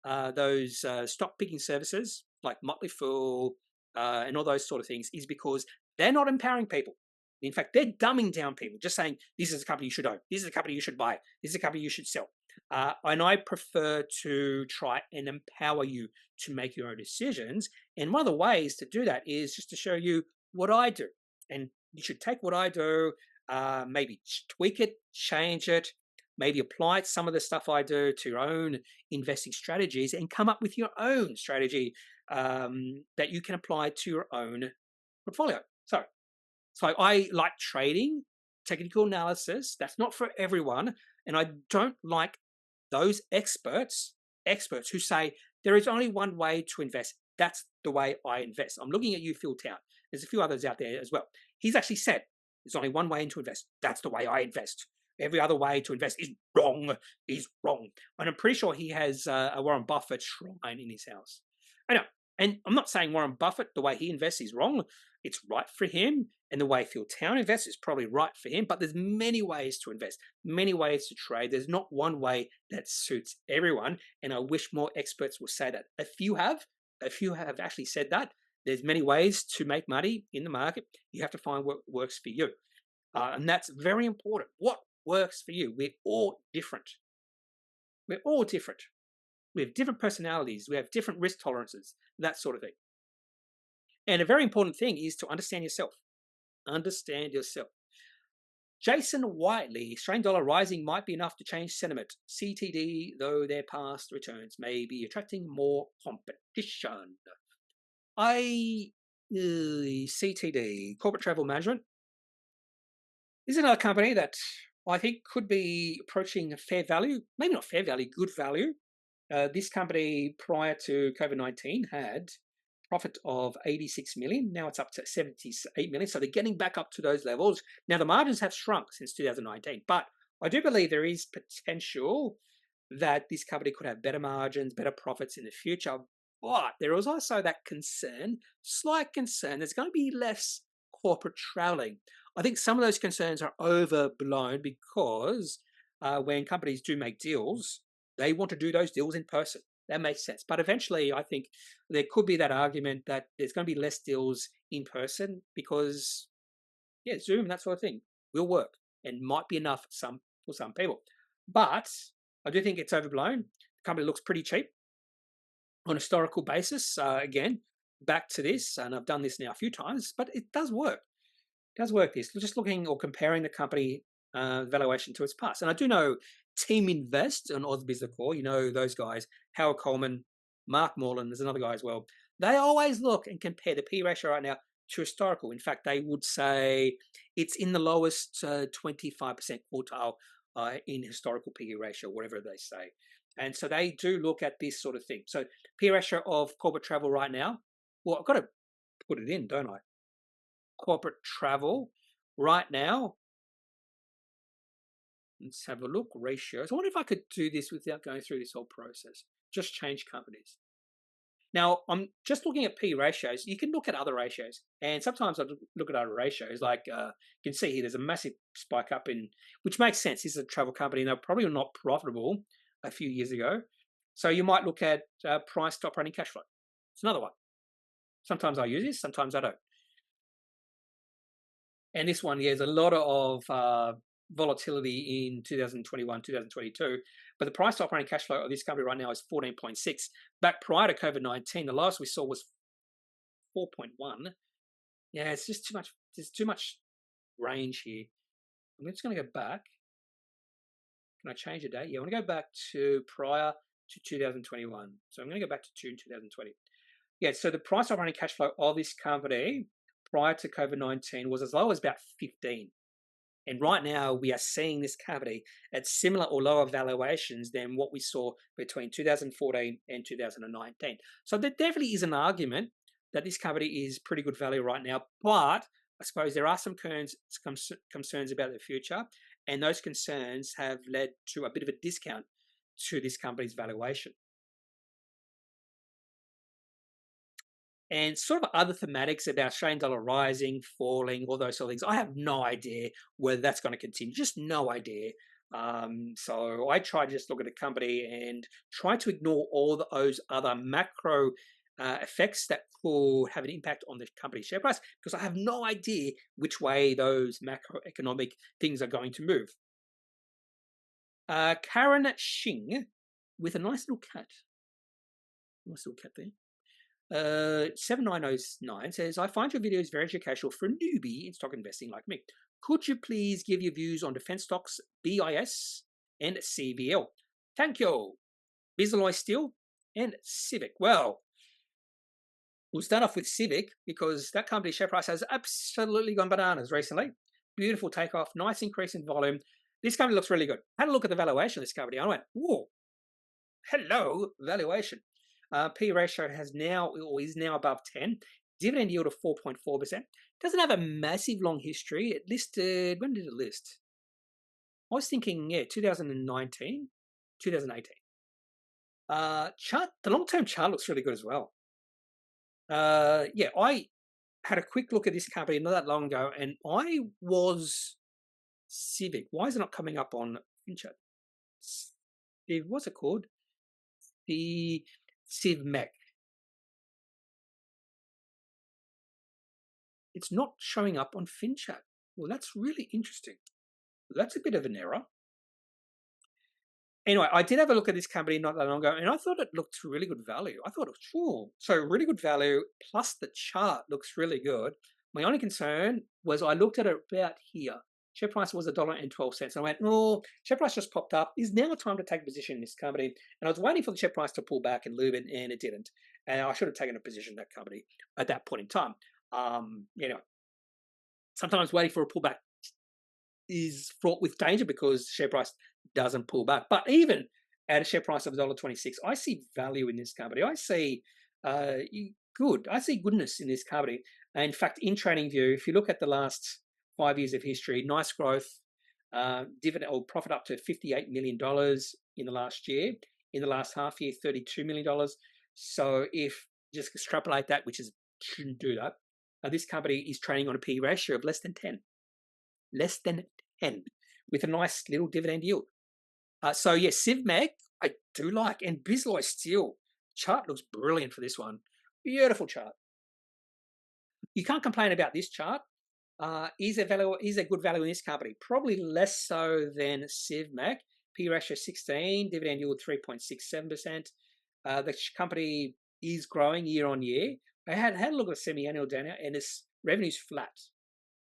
those stock picking services like Motley Fool and all those sort of things is because they're not empowering people. In fact, they're dumbing down people, just saying, this is a company you should own, this is a company you should buy, this is a company you should sell. And I prefer to try and empower you to make your own decisions. And one of the ways to do that is just to show you what I do. And you should take what I do, maybe tweak it, change it, maybe apply some of the stuff I do to your own investing strategies and come up with your own strategy that you can apply to your own portfolio. So I like trading, technical analysis. That's not for everyone. And I don't like those experts who say there is only one way to invest. That's the way I invest. I'm looking at you, Phil Town. There's a few others out there as well. He's actually said there's only one way to invest. That's the way I invest. Every other way to invest is wrong, And I'm pretty sure he has a Warren Buffett shrine in his house. I know. And I'm not saying Warren Buffett, the way he invests is wrong. It's right for him. And the way Phil Town invests is probably right for him. But there's many ways to invest, many ways to trade. There's not one way that suits everyone. And I wish more experts would say that. If you have actually said that, there's many ways to make money in the market. You have to find what works for you. And that's very important. What works for you? We're all different. We're all different. We have different personalities. We have different risk tolerances, that sort of thing. And a very important thing is to understand yourself. Understand yourself. Jason Whiteley, Australian dollar rising might be enough to change sentiment. CTD, though their past returns may be attracting more competition. CTD, Corporate Travel Management, is another company that I think could be approaching fair value. Maybe not fair value, good value. This company prior to COVID-19 had profit of 86 million. Now it's up to 78 million. So they're getting back up to those levels. Now the margins have shrunk since 2019, but I do believe there is potential that this company could have better margins, better profits in the future. But there is also that concern, slight concern, there's going to be less corporate traveling. I think some of those concerns are overblown because when companies do make deals, they want to do those deals in person. That makes sense. But eventually, I think there could be that argument that there's going to be less deals in person because, Zoom, that sort of thing, will work and might be enough for some people. But I do think it's overblown. The company looks pretty cheap on a historical basis. Again, back to this, and I've done this now a few times, but it does work. It does work this. Just looking or comparing the company valuation to its past. And I do know Team Invest on Aussie Core, you know those guys, Howard Coleman, Mark Moreland, there's another guy as well. They always look and compare the P ratio right now to historical. In fact, they would say it's in the lowest 25% quartile in historical P ratio, whatever they say. And so they do look at this sort of thing. So P ratio of corporate travel right now, well, I've got to put it in, don't I? Corporate travel right now. Let's have a look. Ratios. I wonder if I could do this without going through this whole process. Just change companies. Now, I'm just looking at P ratios. You can look at other ratios. And sometimes I look at other ratios. Like you can see here, there's a massive spike up in, which makes sense. This is a travel company. And they're probably not profitable a few years ago. So you might look at price to operating cash flow. It's another one. Sometimes I use this, sometimes I don't. And this one, there's a lot of volatility in 2021, 2022, but the price to operating cash flow of this company right now is 14.6. Back prior to COVID-19, the last we saw was 4.1. Yeah, it's just too much. There's too much range here. I'm just going to go back. Can I change the date? Yeah, I want to go back to prior to 2021. So I'm going to go back to June 2020. Yeah, so the price to operating cash flow of this company prior to COVID-19 was as low as about 15. And right now we are seeing this company at similar or lower valuations than what we saw between 2014 and 2019. So there definitely is an argument that this company is pretty good value right now, but I suppose there are some concerns about the future, and those concerns have led to a bit of a discount to this company's valuation. And sort of other thematics about Australian dollar rising, falling, all those sort of things. I have no idea whether that's going to continue, just no idea. So I try to just look at a company and try to ignore all those other macro effects that could have an impact on the company's share price, because I have no idea which way those macroeconomic things are going to move. Karen Shing with a nice little cat. Nice little cat there. 7909 says, I find your videos very educational for a newbie in stock investing like me. Could you please give your views on defense stocks, BIS and CVL? Thank you. Bisalloy Steel and Civic. Well, we'll start off with Civic because that company's share price has absolutely gone bananas recently. Beautiful takeoff, nice increase in volume. This company looks really good. I had a look at the valuation of this company. I went, whoa, hello, valuation. P ratio has now, or is now above 10. Dividend yield of 4.4%. Doesn't have a massive long history. It listed, when did it list? I was thinking, 2019, 2018. Chart, the long-term chart looks really good as well. I had a quick look at this company not that long ago, and I was Civic. Why is it not coming up on FinChat? What's it called? The Civmec. It's not showing up on FinChat. Well, that's really interesting. That's a bit of an error. Anyway, I did have a look at this company not that long ago, and I thought it looked really good value. I thought it was cool. So really good value, plus the chart looks really good. My only concern was I looked at it about here. Share price was $1.12. I went, oh, share price just popped up. Is now the time to take a position in this company? And I was waiting for the share price to pull back and lube it, and it didn't. And I should have taken a position in that company at that point in time. Sometimes waiting for a pullback is fraught with danger because share price doesn't pull back. But even at a share price of $1.26, I see value in this company. I see good. I see goodness in this company. And in fact, in trading view, if you look at the last 5 years of history, nice growth, dividend or profit up to $58 million in the last year. In the last half year, $32 million. So if you just extrapolate that, which is shouldn't do that, this company is trading on a P ratio of less than 10. Less than 10 with a nice little dividend yield. Civmec, I do like. And Bisalloy Steel, chart looks brilliant for this one. Beautiful chart. You can't complain about this chart. Is a good value in this company? Probably less so than Civmec. P ratio 16, dividend yield 3.67%. The company is growing year on year. I had a look at the semi-annual data, and its revenue's flat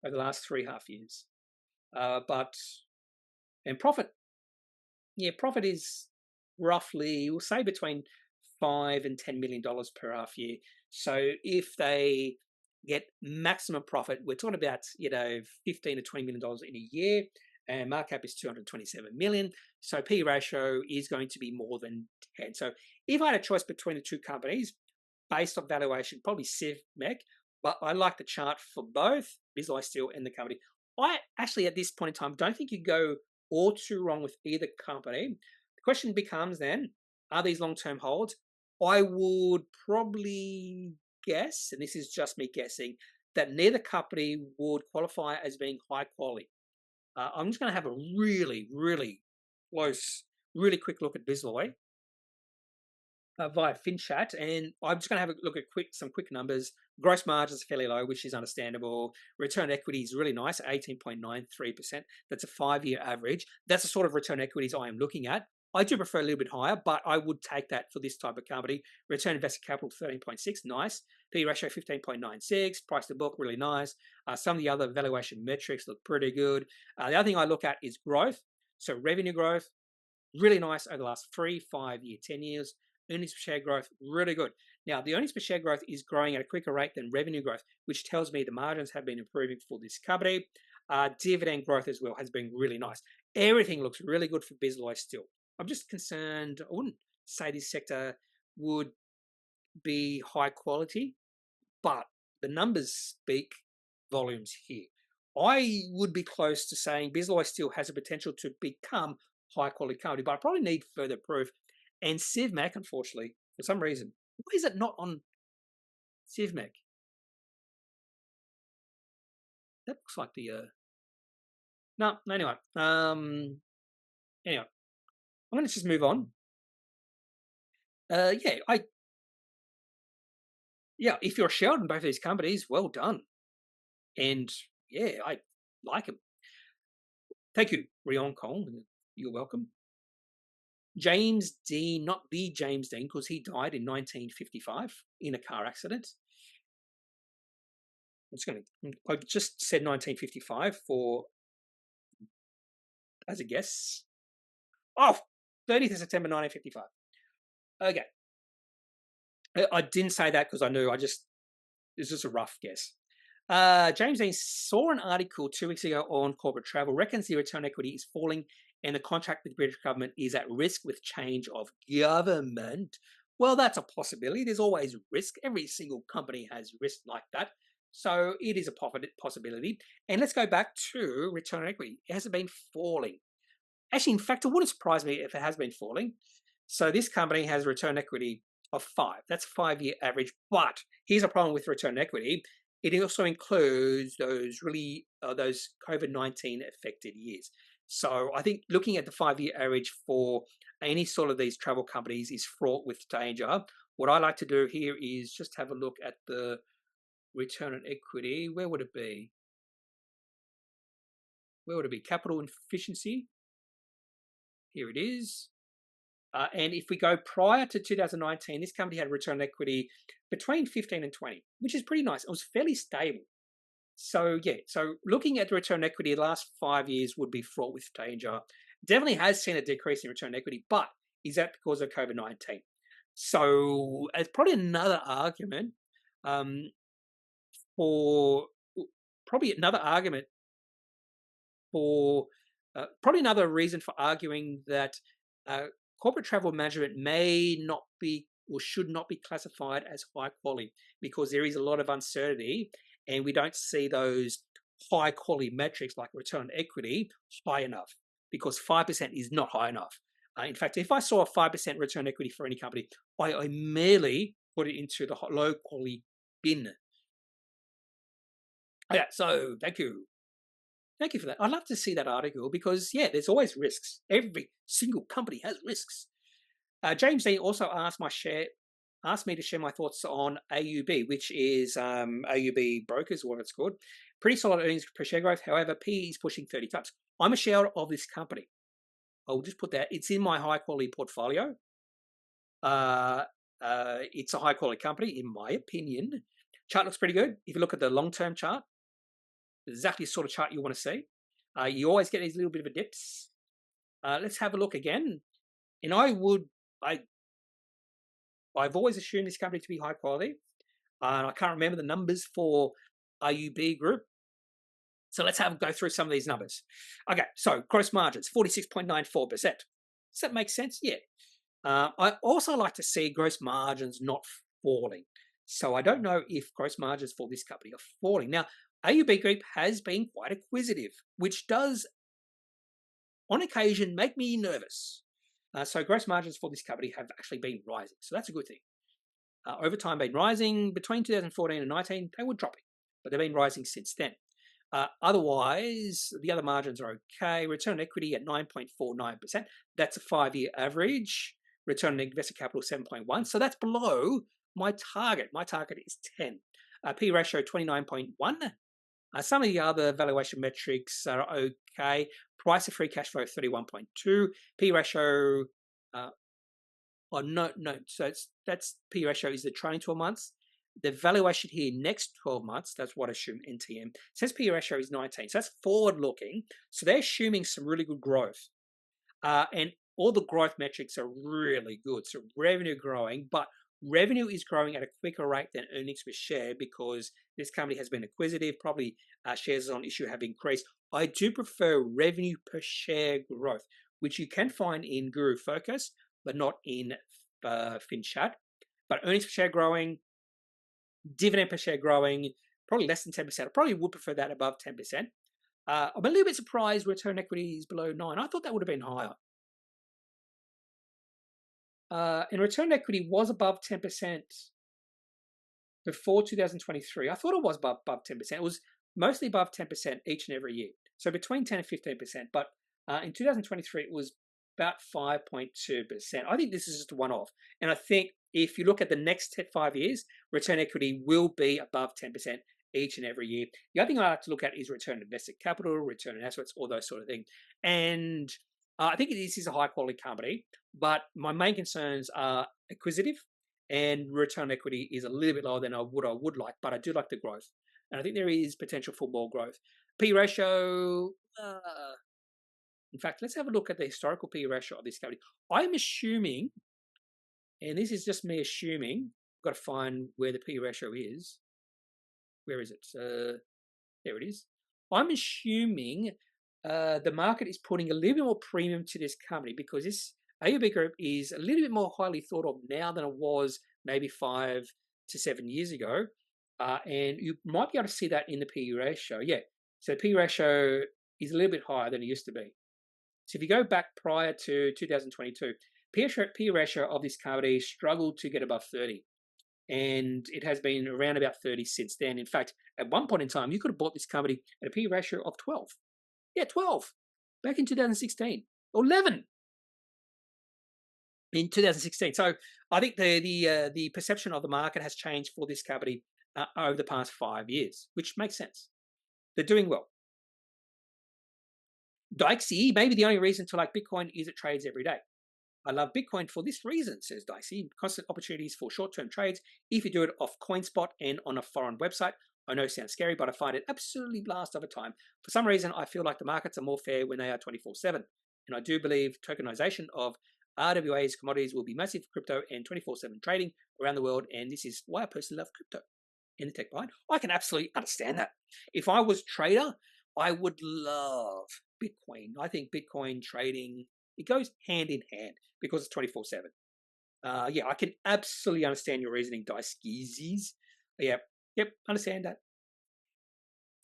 over the last 3.5 years. Profit is roughly, we'll say between $5 and $10 million per half year. So if they get maximum profit, we're talking about $15 to $20 million in a year, and market cap is $227 million. So P ratio is going to be more than 10. So if I had a choice between the two companies, based on valuation, probably Civmec, but I like the chart for both Bisalloy Steel and the company. I actually, at this point in time, don't think you go all too wrong with either company. The question becomes then, are these long-term holds? I would probably guess, and this is just me guessing, that neither company would qualify as being high quality. I'm just going to have a really, really close, really quick look at Bisalloy via FinChat, and I'm just going to have a look at some quick numbers. Gross margins are fairly low, which is understandable. Return equity is really nice, 18.93%. That's a 5-year average. That's the sort of return equities I am looking at. I do prefer a little bit higher, but I would take that for this type of company. Return invested capital 13.6, nice. P ratio 15.96, price to book, really nice. Some of the other valuation metrics look pretty good. The other thing I look at is growth. So revenue growth, really nice over the last 3, 5 year, 10 years. Earnings per share growth, really good. Now, the earnings per share growth is growing at a quicker rate than revenue growth, which tells me the margins have been improving for this company. Dividend growth as well has been really nice. Everything looks really good for Bisalloy Steel. I'm just concerned, I wouldn't say this sector would be high quality, but the numbers speak volumes here. I would be close to saying Bisalloy Steel has a potential to become high quality company, but I probably need further proof. And Civmec, unfortunately, for some reason, why is it not on Civmec? That looks like the no. Anyway, I'm going to just move on. yeah, if you're a shareholder in both of these companies, well done. And yeah, I like them. Thank you, Rion Cole. You're welcome. James Dean, not the James Dean, because he died in 1955 in a car accident. I just said 1955 as a guess. Oh, 30th of September 1955. Okay. I didn't say that because I knew it's just a rough guess. James Dean saw an article 2 weeks ago on corporate travel, reckons the return equity is falling and the contract with the British government is at risk with change of government. Well, that's a possibility. There's always risk. Every single company has risk like that. So it is a possibility. And let's go back to return on equity. It hasn't been falling. Actually, in fact, it wouldn't surprise me if it has been falling. So this company has return equity of 5. That's a 5-year average. But here's a problem with return equity. It also includes those COVID-19 affected years. So I think looking at the 5-year average for any sort of these travel companies is fraught with danger. What I like to do here is just have a look at the return on equity. Where would it be? Where would it be? Capital efficiency. Here it is. And if we go prior to 2019, this company had a return on equity between 15 and 20, which is pretty nice. It was fairly stable. So yeah, so looking at the return on equity, the last 5 years would be fraught with danger. Definitely has seen a decrease in return on equity, but is that because of COVID-19? So it's probably another argument for probably another reason for arguing that corporate travel management may not be or should not be classified as high quality because there is a lot of uncertainty and we don't see those high quality metrics like return on equity high enough because 5% is not high enough. In fact, if I saw a 5% return equity for any company, I immediately put it into the low quality bin. Yeah, so thank you. Thank you for that. I'd love to see that article because, yeah, there's always risks. Every single company has risks. James Dean also asked me to share my thoughts on AUB, which is AUB Brokers, whatever it's called. Pretty solid earnings per share growth. However, PE is pushing 30 times. I'm a shareholder of this company. I'll just put that. It's in my high quality portfolio. It's a high quality company, in my opinion. Chart looks pretty good. If you look at the long-term chart, exactly the sort of chart you want to see. You always get these little bit of dips. Let's have a look again. And I've always assumed this company to be high quality. I can't remember the numbers for IUB Group. So let's go through some of these numbers. Okay, so gross margins, 46.94%. Does that make sense? Yeah. I also like to see gross margins not falling. So I don't know if gross margins for this company are falling. Now, AUB Group has been quite acquisitive, which does, on occasion, make me nervous. So gross margins for this company have actually been rising. So that's a good thing. Over time, been rising. Between 2014 and 19, they were dropping, but they've been rising since then. Otherwise, the other margins are okay. Return on equity at 9.49%. That's a 5-year average. Return on invested capital 7.1. So that's below my target. My target is 10. P ratio 29.1. Some of the other valuation metrics are okay. Price of free cash flow 31.2. P ratio, no. So that's P ratio is the trailing 12 months. The valuation here next 12 months, that's what I assume NTM, says P ratio is 19. So that's forward looking. So they're assuming some really good growth. And all the growth metrics are really good. So revenue growing, but revenue is growing at a quicker rate than earnings per share because this company has been acquisitive. Probably shares on issue have increased. I do prefer revenue per share growth, which you can find in Guru Focus, but not in FinChat. But earnings per share growing, dividend per share growing, probably less than 10%. I probably would prefer that above 10%. I'm a little bit surprised return equity is below 9. I thought that would have been higher. And return equity was above 10% before 2023. I thought it was above 10%. It was mostly above 10% each and every year. So between 10 and 15%. But in 2023, it was about 5.2%. I think this is just a one-off. And I think if you look at the next 5 years, return equity will be above 10% each and every year. The other thing I like to look at is return on invested capital, return on assets, all those sort of things. And I think this is a high quality company, but my main concerns are acquisitive, and return on equity is a little bit lower than I would like, but I do like the growth. And I think there is potential for more growth. P ratio, in fact, let's have a look at the historical P ratio of this company. I'm assuming, and this is just me assuming, I've got to find where the P ratio is. Where is it? There it is. I'm assuming the market is putting a little bit more premium to this company because this AUB Group is a little bit more highly thought of now than it was maybe 5 to 7 years ago. And you might be able to see that in the P ratio. Yeah, so P ratio is a little bit higher than it used to be. So if you go back prior to 2022, P ratio of this company struggled to get above 30. And it has been around about 30 since then. In fact, at one point in time, you could have bought this company at a P ratio of 12. Yeah, 12. Back in 2016. Or 11. In 2016. So I think the perception of the market has changed for this company over the past 5 years, which makes sense. They're doing well. Dwyskeez, maybe the only reason to like Bitcoin is it trades every day. I love Bitcoin for this reason, says Dicey. Constant opportunities for short-term trades if you do it off CoinSpot and on a foreign website. I know it sounds scary, but I find it absolutely blast over time. For some reason, I feel like the markets are more fair when they are 24/7. And I do believe tokenization of RWA's commodities will be massive for crypto and 24/7 trading around the world. And this is why I personally love crypto in the tech behind. I can absolutely understand that. If I was a trader, I would love Bitcoin. I think Bitcoin trading, it goes hand in hand because it's 24/7. Yeah, I can absolutely understand your reasoning, Dwyskeez. Yep, understand that.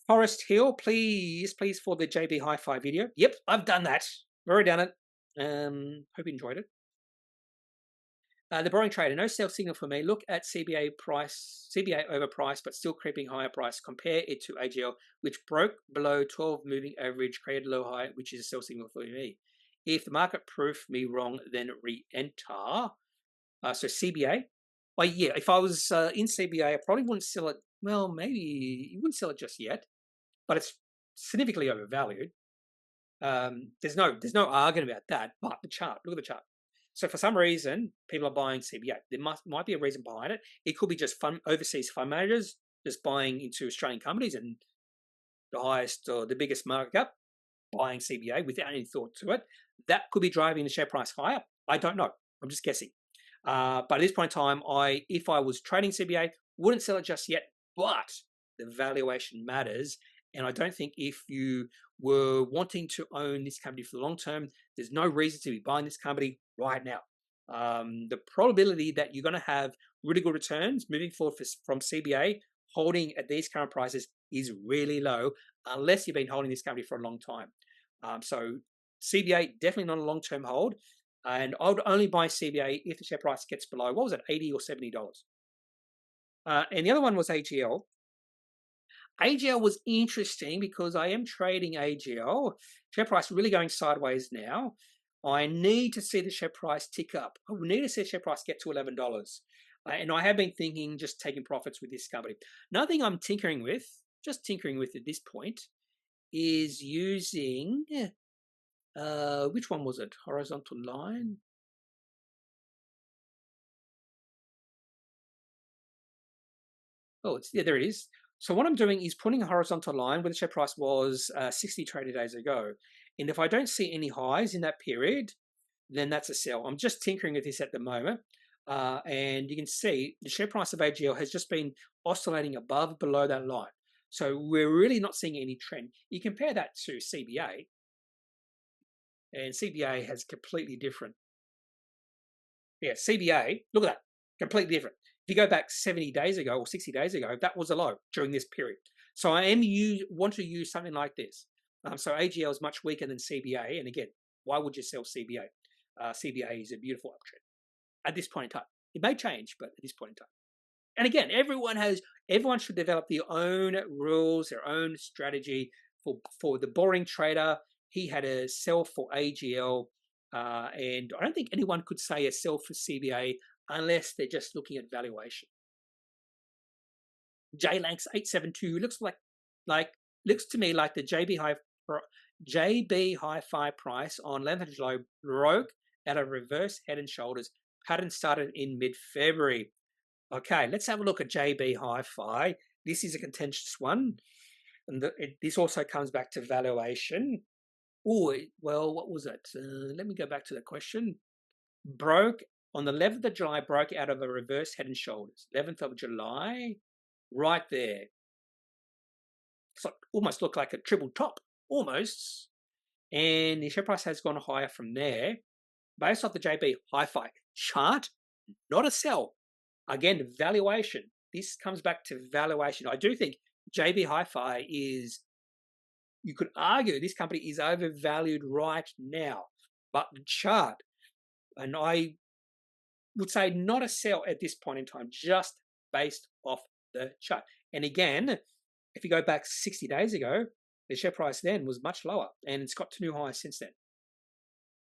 Forest Hill, please for the JB Hi-Fi video. Yep, I've done that. Already done it. Hope you enjoyed it. The boring trader, no sell signal for me. Look at CBA price, CBA overpriced, but still creeping higher price. Compare it to AGL, which broke below 12 moving average, created low high, which is a sell signal for me. If the market proved me wrong, then re-enter. So CBA. Well, yeah, if I was in CBA, I probably wouldn't sell it. Well, maybe you wouldn't sell it just yet, but it's significantly overvalued. There's no argument about that. But the chart, look at the chart. So for some reason, people are buying CBA. There might be a reason behind it. It could be just overseas fund managers just buying into Australian companies and the highest or the biggest market cap buying CBA without any thought to it. That could be driving the share price higher. I don't know. I'm just guessing. But at this point in time, if I was trading CBA, wouldn't sell it just yet. But the valuation matters. And I don't think if you were wanting to own this company for the long term, there's no reason to be buying this company right now. The probability that you're going to have really good returns moving forward from CBA holding at these current prices is really low unless you've been holding this company for a long time. So CBA, definitely not a long-term hold. And I would only buy CBA if the share price gets below, what was it, $80 or $70. And the other one was AGL. AGL was interesting because I am trading AGL. Share price really going sideways now. I need to see the share price tick up. I need to see the share price get to $11. And I have been thinking just taking profits with this company. Another thing I'm tinkering with at this point, is using, which one was it? Horizontal line. Oh, there it is. So what I'm doing is putting a horizontal line where the share price was 60 trading days ago. And if I don't see any highs in that period, then that's a sell. I'm just tinkering with this at the moment. And you can see the share price of AGL has just been oscillating below that line. So we're really not seeing any trend. You compare that to CBA, and CBA has completely different. Yeah, CBA, look at that, completely different. If you go back 70 days ago or 60 days ago, that was a low during this period. So I want to use something like this. So AGL is much weaker than CBA. And again, why would you sell CBA? CBA is a beautiful uptrend at this point in time. It may change, but at this point in time. And again, everyone should develop their own rules, their own strategy. For the boring trader, he had a sell for AGL, and I don't think anyone could say a sell for CBA unless they're just looking at valuation. JLanx 872 looks to me like the JB Hi-Fi price on 11th of July broke out of reverse head and shoulders. Pattern started in mid-February. Okay, let's have a look at JB Hi-Fi. This is a contentious one. And this also comes back to valuation. Oh, well, what was it? Let me go back to the question. Broke on the 11th of July, broke out of a reverse head and shoulders. 11th of July, right there. It's like, almost looked like a triple top, almost. And the share price has gone higher from there. Based off the JB Hi-Fi chart, not a sell. Again, valuation. This comes back to valuation. I do think JB Hi-Fi is, you could argue this company is overvalued right now, but the chart, and I would say not a sell at this point in time, just based off the chart. And again, if you go back 60 days ago, the share price then was much lower, and it's got to new highs since then.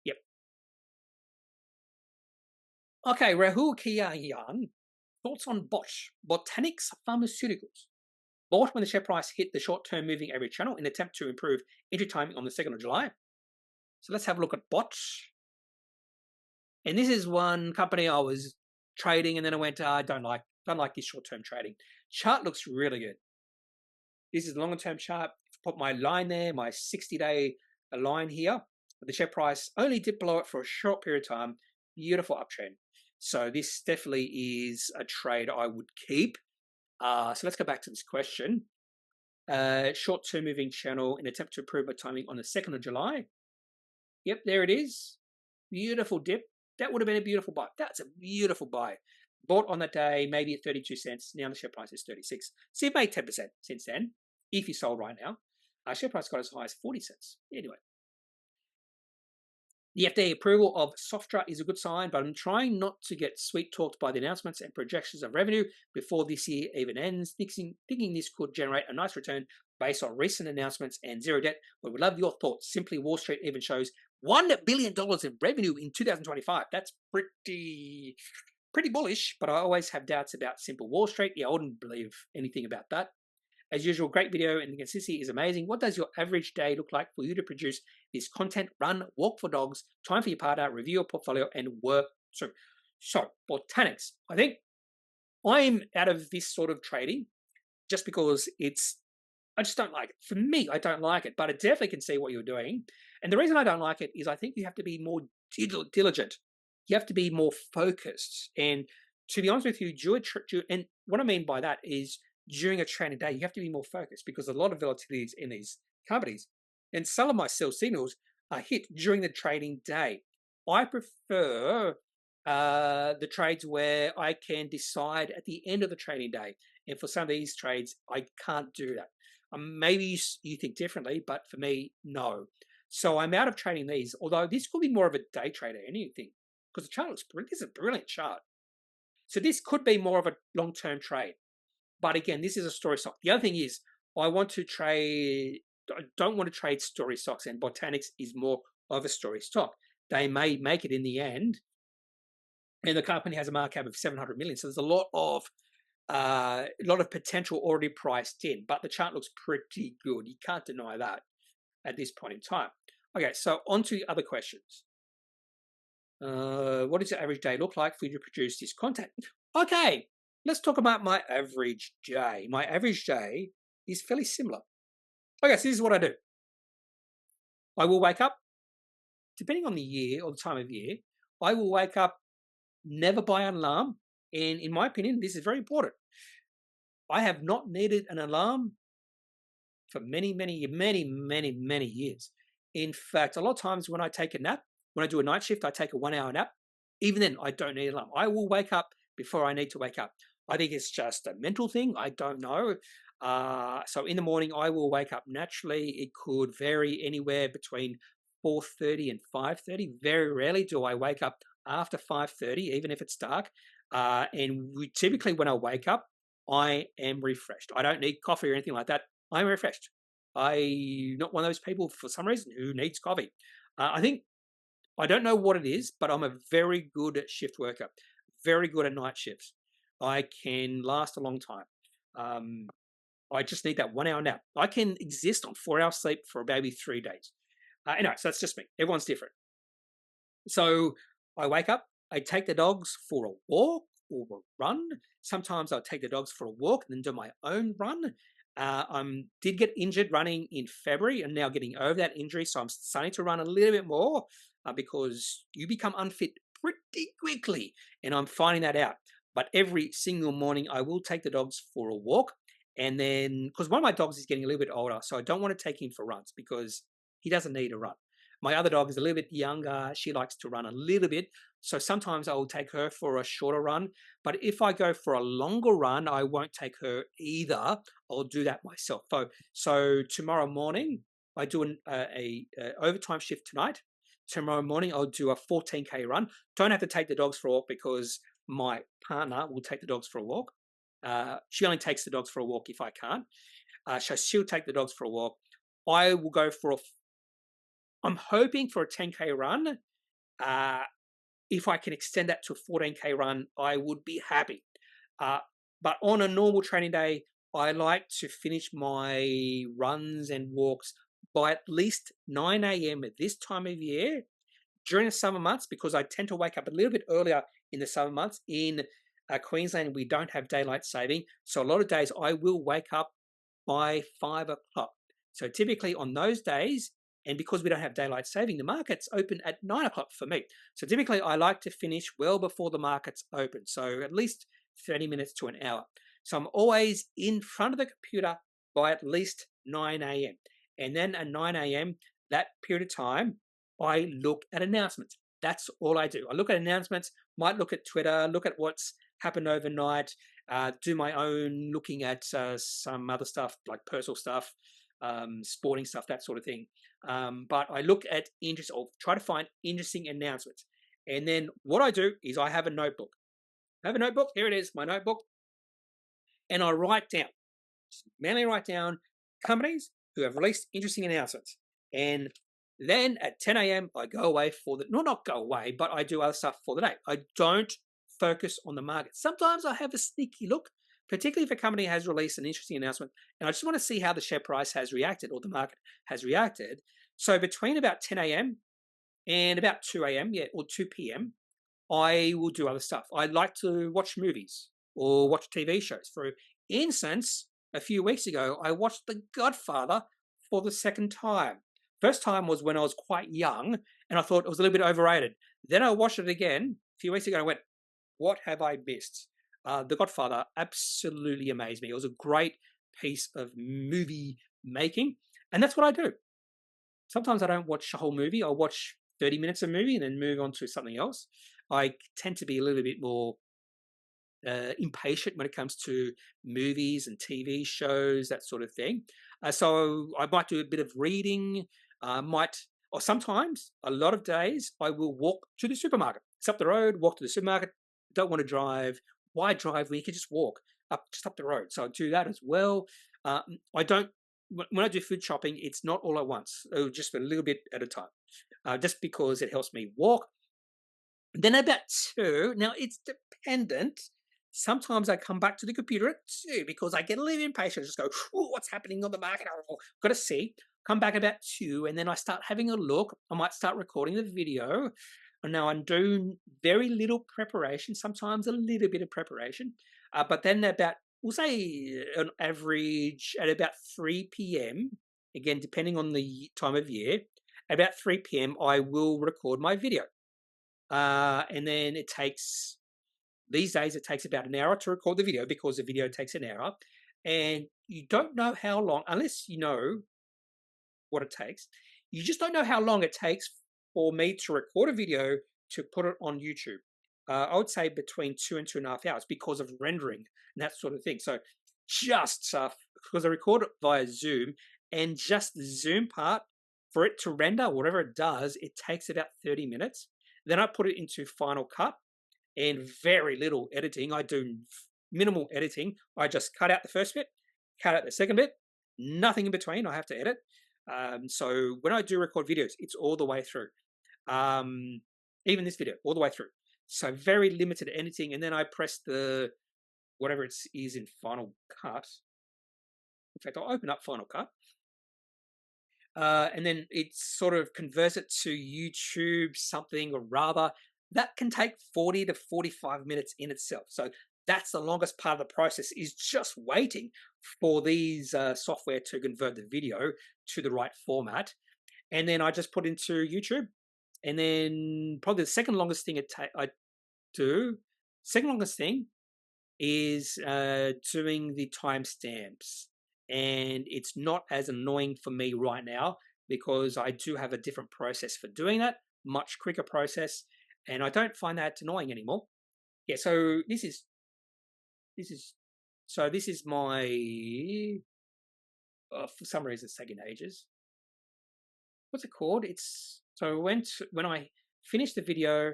Yep. Okay, Rahul Kiyan, thoughts on Botanix Pharmaceuticals. Bought when the share price hit the short-term moving average channel in an attempt to improve entry timing on the 2nd of July. So let's have a look at Bot. And this is one company I was trading, and then I went, I don't like this short-term trading. Chart looks really good. This is a longer-term chart. Put my line there, my 60-day line here. The share price only dipped below it for a short period of time. Beautiful uptrend. So this definitely is a trade I would keep. So let's go back to this question. Short-term moving channel in attempt to improve my timing on the 2nd of July. Yep, there it is. Beautiful dip. That would have been a beautiful buy. That's a beautiful buy. Bought on that day, maybe at 32 cents. Now the share price is 36. So you've made 10% since then, if you sold right now. Share price got as high as 40 cents. Anyway. The FDA approval of Softra is a good sign, but I'm trying not to get sweet-talked by the announcements and projections of revenue before this year even ends, thinking this could generate a nice return based on recent announcements and zero debt. But we'd love your thoughts. Simply Wall Street even shows $1 billion in revenue in 2025. That's pretty bullish, but I always have doubts about simple Wall Street. Yeah, I wouldn't believe anything about that. As usual, great video, and the consistency is amazing. What does your average day look like for you to produce this content? Run, walk for dogs, time for your partner, review your portfolio, and work through. So, Botanix. I think I'm out of this sort of trading just because I just don't like it. For me, I don't like it, but I definitely can see what you're doing. And the reason I don't like it is I think you have to be more diligent. You have to be more focused. And to be honest with you, and what I mean by that is, during a trading day, you have to be more focused because a lot of volatility is in these companies. And some of my sell signals are hit during the trading day. I prefer the trades where I can decide at the end of the trading day. And for some of these trades, I can't do that. Maybe you think differently, but for me, no. So I'm out of trading these, although this could be more of a day trader, anything, because the chart looks brilliant. This is a brilliant chart. So this could be more of a long-term trade. But again, this is a story stock. The other thing is, I don't want to trade story stocks, and Botanix is more of a story stock. They may make it in the end, and the company has a market cap of 700 million. So there's a lot of potential already priced in, but the chart looks pretty good. You can't deny that at this point in time. Okay, so on to other questions. What does your average day look like for you to produce this content? Okay. Let's talk about my average day. My average day is fairly similar. Okay, so this is what I do. I will wake up, depending on the year or the time of year, I will wake up, never by an alarm. And in my opinion, this is very important. I have not needed an alarm for many years. In fact, a lot of times when I take a nap, when I do a night shift, I take a 1 hour nap. Even then, I don't need an alarm. I will wake up before I need to wake up. I think it's just a mental thing. I don't know. So in the morning, I will wake up naturally. It could vary anywhere between 4:30 and 5:30. Very rarely do I wake up after 5:30, even if it's dark. And typically when I wake up, I am refreshed. I don't need coffee or anything like that. I'm refreshed. I'm not one of those people, for some reason, who needs coffee. I don't know what it is, but I'm a very good shift worker. very good at night shifts. I can last a long time. I just need that 1 hour nap. I can exist on 4 hours sleep for maybe 3 days. Anyway, so that's just me. Everyone's different. So I wake up, I take the dogs for a walk or a run. Sometimes I'll take the dogs for a walk and then do my own run. I did get injured running in February and now getting over that injury. So I'm starting to run a little bit more because you become unfit pretty quickly. And I'm finding that out. But every single morning, I will take the dogs for a walk. And then, because one of my dogs is getting a little bit older, so I don't want to take him for runs because he doesn't need a run. My other dog is a little bit younger. She likes to run a little bit. So sometimes I will take her for a shorter run. But if I go for a longer run, I won't take her either. I'll do that myself. So tomorrow morning, I do an overtime shift tonight. Tomorrow morning, I'll do a 14K run. Don't have to take the dogs for a walk because my partner will take the dogs for a walk. She only takes the dogs for a walk if I can't. So she'll take the dogs for a walk. I will go for I'm hoping for a 10K run. If I can extend that to a 14K run, I would be happy. But on a normal training day, I like to finish my runs and walks by at least 9 a.m. at this time of year during the summer months, because I tend to wake up a little bit earlier in the summer months. In Queensland, we don't have daylight saving. So a lot of days I will wake up by 5 o'clock. So typically on those days, and because we don't have daylight saving, the markets open at 9 o'clock for me. So typically I like to finish well before the markets open. So at least 30 minutes to an hour. So I'm always in front of the computer by at least 9 a.m. And then at 9 a.m., that period of time, I look at announcements. That's all I do. I look at announcements, might look at Twitter, look at what's happened overnight, do my own looking at some other stuff like personal stuff, sporting stuff, that sort of thing. But I look at or try to find interesting announcements. And then what I do is I have a notebook. Here it is, my notebook. And I write down, mainly write down companies who have released interesting announcements. And then at 10 a.m., I go away not go away, but I do other stuff for the day. I don't focus on the market. Sometimes I have a sneaky look, particularly if a company has released an interesting announcement, and I just want to see how the share price has reacted or the market has reacted. So between about 10 a.m. and about 2 a.m., or 2 p.m., I will do other stuff. I like to watch movies or watch TV shows. For instance, a few weeks ago, I watched The Godfather for the second time. First time was when I was quite young, and I thought it was a little bit overrated. Then I watched it again a few weeks ago, and I went, what have I missed? The Godfather absolutely amazed me. It was a great piece of movie making, and that's what I do. Sometimes I don't watch the whole movie. I'll watch 30 minutes of movie and then move on to something else. I tend to be a little bit more impatient when it comes to movies and TV shows, that sort of thing. So I might do a bit of reading, or sometimes, a lot of days, I will walk to the supermarket. It's up the road, walk to the supermarket. Don't want to drive. Why drive when you can just walk just up the road? So I do that as well. When I do food shopping, it's not all at once, just a little bit at a time, just because it helps me walk. Then about 2, now it's dependent. Sometimes I come back to the computer at 2 because I get a little impatient. I just go, what's happening on the market? I've got to see. Come back about 2, and then I start having a look. I might start recording the video. And now I'm doing very little preparation, sometimes a little bit of preparation. But then we'll say on average at about 3 p.m., again, depending on the time of year, about 3 p.m., I will record my video. And then these days it takes about an hour to record the video because the video takes an hour. And you don't know how long, unless you know what it takes, you just don't know how long it takes for me to record a video to put it on YouTube. I would say between 2 and 2.5 hours because of rendering and that sort of thing. So just because I record it via Zoom, and just the Zoom part, for it to render, whatever it does, it takes about 30 minutes. Then I put it into Final Cut, and very little editing. I do minimal editing. I just cut out the first bit, cut out the second bit, nothing in between I have to edit. So when I do record videos, it's all the way through. Even this video, all the way through. So very limited editing. And then I press the whatever it is in Final Cut. In fact, I'll open up Final Cut. And then it sort of converts it to YouTube something or rather. That can take 40 to 45 minutes in itself. So that's the longest part of the process, is just waiting for these software to convert the video to the right format. And then I just put into YouTube. And then probably the second longest thing second longest thing is doing the timestamps. And it's not as annoying for me right now because I do have a different process for doing that, much quicker process, and I don't find that annoying anymore. Yeah, so this is my for some reason it's taking ages. What's it called? It's so when I finish the video,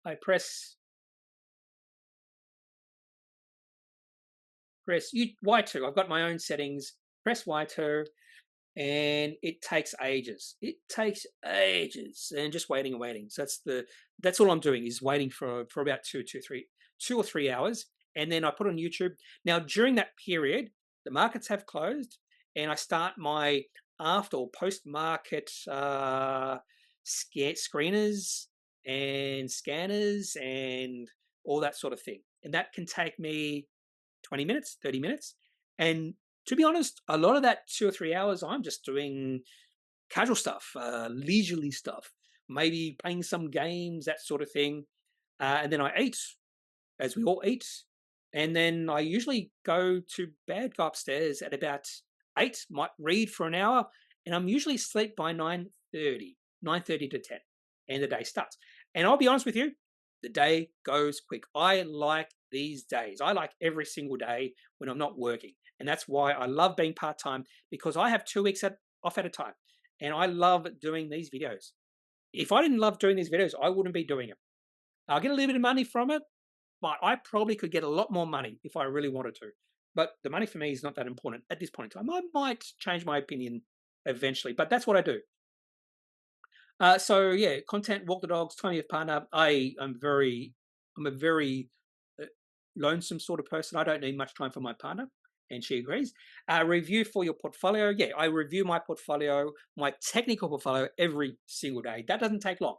I press Y2. I've got my own settings. Press Y2, and it takes ages. It takes ages, and just waiting and waiting. So that's all I'm doing, is waiting for about 2 or 3 hours, and then I put on YouTube. Now during that period, the markets have closed, and I start my after or post market screeners and scanners and all that sort of thing, and that can take me 20 minutes, 30 minutes. And to be honest, a lot of that 2 or 3 hours, I'm just doing casual stuff, leisurely stuff, maybe playing some games, that sort of thing. And then I eat, as we all eat. And then I usually go to bed, go upstairs at about 8, might read for an hour. And I'm usually asleep by 9:30 to 10. And the day starts. And I'll be honest with you, the day goes quick. I like these days. I like every single day when I'm not working. And that's why I love being part-time, because I have 2 weeks off at a time. And I love doing these videos. If I didn't love doing these videos, I wouldn't be doing them. I'll get a little bit of money from it, but I probably could get a lot more money if I really wanted to. But the money for me is not that important at this point in time. I might change my opinion eventually, but that's what I do. So yeah, content, walk the dogs, 20th partner. I'm a very lonesome sort of person. I don't need much time for my partner, and she agrees. Review for your portfolio. Yeah, I review my portfolio, my technical portfolio, every single day. That doesn't take long.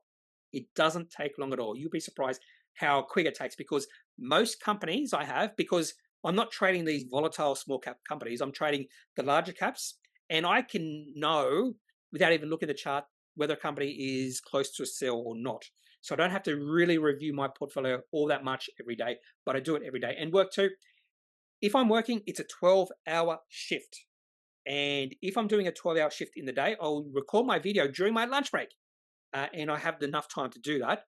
It doesn't take long at all. You'll be surprised how quick it takes, because most companies I have, because I'm not trading these volatile small cap companies, I'm trading the larger caps, and I can know without even looking at the chart whether a company is close to a sell or not. So I don't have to really review my portfolio all that much every day, but I do it every day. And work too. If I'm working, it's a 12-hour shift. And if I'm doing a 12-hour shift in the day, I'll record my video during my lunch break. And I have enough time to do that.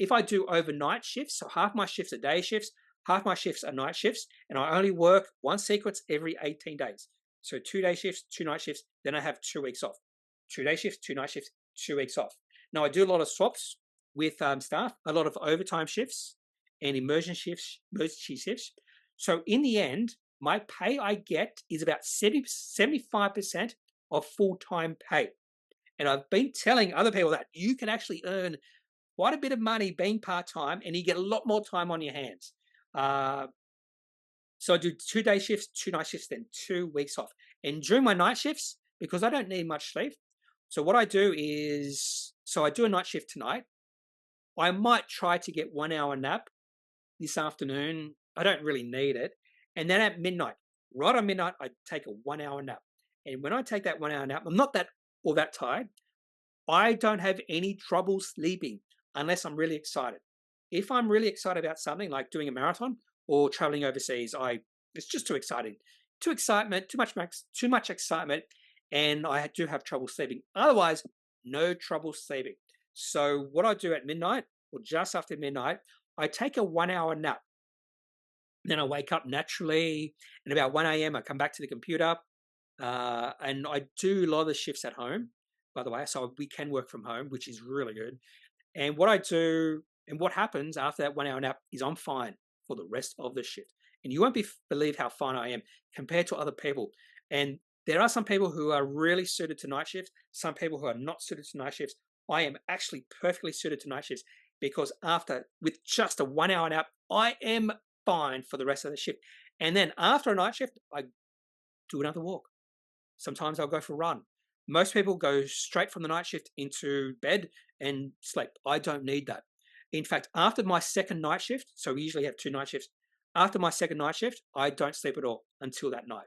If I do overnight shifts, so half my shifts are day shifts, half my shifts are night shifts, and I only work one sequence every 18 days. So 2 day shifts, 2 night shifts, then I have 2 weeks off. 2 day shifts, 2 night shifts, 2 weeks off. Now I do a lot of swaps with staff, a lot of overtime shifts and emergency shifts. So in the end, my pay I get is about 75% of full-time pay. And I've been telling other people that you can actually earn quite a bit of money being part-time, and you get a lot more time on your hands. So I do 2 day shifts, 2 night shifts, then 2 weeks off. And during my night shifts, because I don't need much sleep, so what I do is, so I do a night shift tonight. I might try to get 1 hour nap this afternoon. I don't really need it. And then at midnight, right on midnight, I take a 1 hour nap. And when I take that 1 hour nap, I'm not that tired. I don't have any trouble sleeping unless I'm really excited. If I'm really excited about something like doing a marathon or traveling overseas, it's just too exciting. Too much excitement, and I do have trouble sleeping. Otherwise, no trouble sleeping. So what I do at midnight, or just after midnight, I take a 1 hour nap. Then I wake up naturally, and about 1 a.m. I come back to the computer, and I do a lot of the shifts at home, by the way, so we can work from home, which is really good. And what I do, and what happens after that 1 hour nap, is I'm fine for the rest of the shift. And you won't believe how fine I am compared to other people. And there are some people who are really suited to night shifts, some people who are not suited to night shifts. I am actually perfectly suited to night shifts. because with just a 1 hour nap, I am fine for the rest of the shift. And then after a night shift, I do another walk. Sometimes I'll go for a run. Most people go straight from the night shift into bed and sleep. I don't need that. In fact, after my second night shift, so we usually have 2 night shifts. After my second night shift, I don't sleep at all until that night.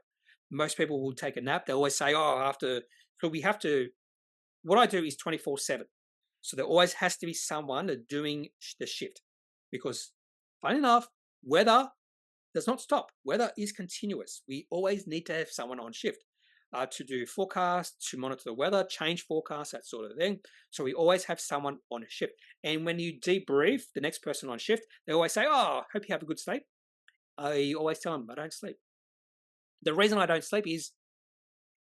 Most people will take a nap. They always say, so we have to, what I do is 24/7. So there always has to be someone doing the shift because, funny enough, weather does not stop. Weather is continuous. We always need to have someone on shift to do forecasts, to monitor the weather, change forecasts, that sort of thing. So we always have someone on a shift. And when you debrief the next person on shift, they always say, hope you have a good sleep. I always tell them, I don't sleep. The reason I don't sleep is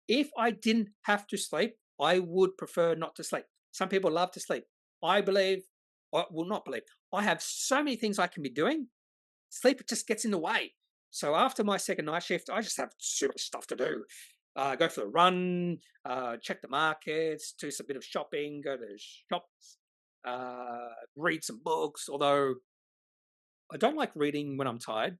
if I didn't have to sleep, I would prefer not to sleep. Some people love to sleep. I will not believe. I have so many things I can be doing. Sleep just gets in the way. So after my second night shift, I just have too much stuff to do. Go for a run, check the markets, do some bit of shopping, go to shops, read some books, although I don't like reading when I'm tired.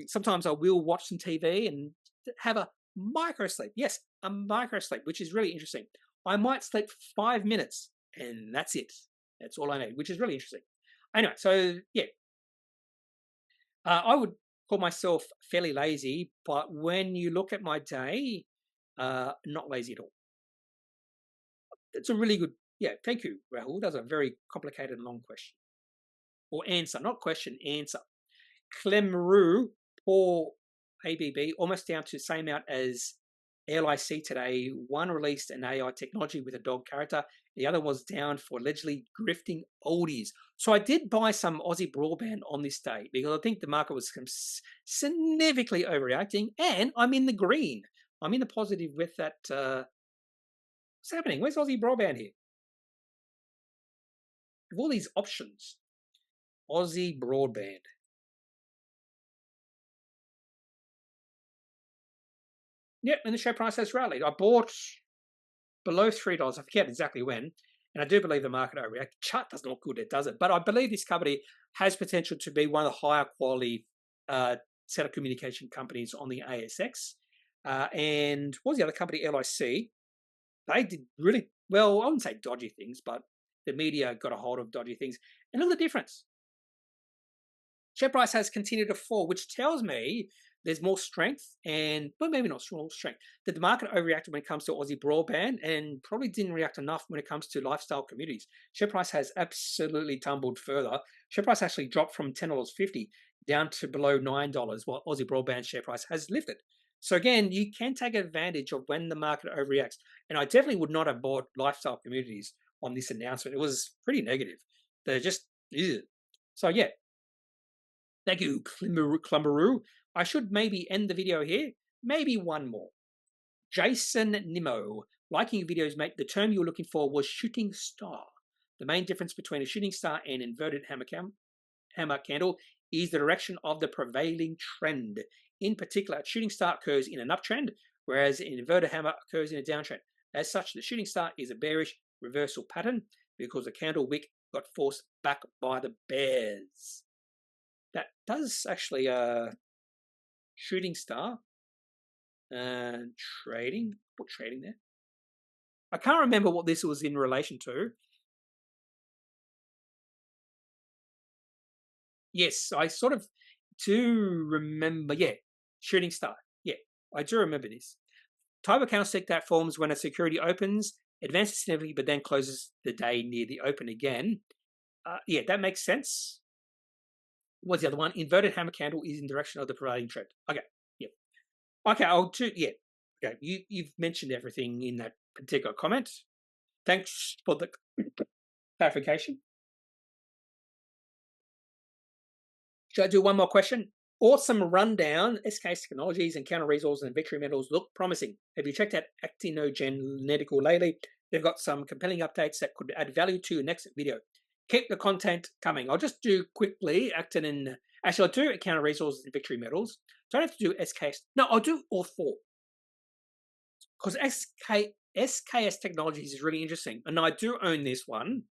Sometimes I will watch some TV and have a micro sleep. Yes, a micro sleep, which is really interesting. I might sleep for 5 minutes and that's it. That's all I need, which is really interesting. Anyway, so yeah. I would call myself fairly lazy, but when you look at my day, not lazy at all. It's a really good, thank you, Rahul. That's a very complicated and long question. Or answer, not question, answer. Clemru, poor ABB, almost down to the same amount as LIC today. One released an AI technology with a dog character. The other was down for allegedly grifting oldies. So I did buy some Aussie Broadband on this day because I think the market was significantly overreacting, and I'm in the green. I'm in the positive with that. What's happening? Where's Aussie Broadband here? With all these options. Aussie Broadband. Yep, and the share price has rallied. I bought below $3. I forget exactly when. And I do believe the market overreacted. The chart doesn't look good, does it? But I believe this company has potential to be one of the higher quality telecommunication companies on the ASX. And what was the other company, LIC? They did really well. I wouldn't say dodgy things, but the media got a hold of dodgy things. And look at the difference. Share price has continued to fall, which tells me there's more strength, but maybe not small strength, that the market overreacted when it comes to Aussie Broadband and probably didn't react enough when it comes to lifestyle communities. Share price has absolutely tumbled further. Share price actually dropped from $10.50 down to below $9, while Aussie Broadband share price has lifted. So again, you can take advantage of when the market overreacts. And I definitely would not have bought lifestyle communities on this announcement. It was pretty negative. They're just, ew. So yeah. Thank you, Clumbaroo. I should maybe end the video here. Maybe one more. Jason Nimmo. Liking your videos, mate. The term you were looking for was shooting star. The main difference between a shooting star and inverted hammer candle is the direction of the prevailing trend. In particular, a shooting star occurs in an uptrend, whereas an inverted hammer occurs in a downtrend. As such, the shooting star is a bearish reversal pattern because the candle wick got forced back by the bears. That does actually shooting star and trading. Put trading there. I can't remember what this was in relation to. Yes, I sort of do remember. Yeah, shooting star. Yeah, I do remember this. Type of candlestick that forms when a security opens, advances significantly, but then closes the day near the open again. Yeah, that makes sense. What's the other one? Inverted hammer candle is in direction of the prevailing trend. Okay, yeah. Okay, I'll do, yeah. Okay, you've mentioned everything in that particular comment. Thanks for the clarification. Should I do one more question? Awesome rundown. SKS Technologies and Counter Resources and Victory Metals look promising. Have you checked out Actinogenetical lately? They've got some compelling updates that could add value to your next video. Keep the content coming. I'll just do quickly actually I'll do Counter Resources and Victory Metals. Don't have to do SKS. No, I'll do all four. Because SKS Technologies is really interesting. And I do own this one.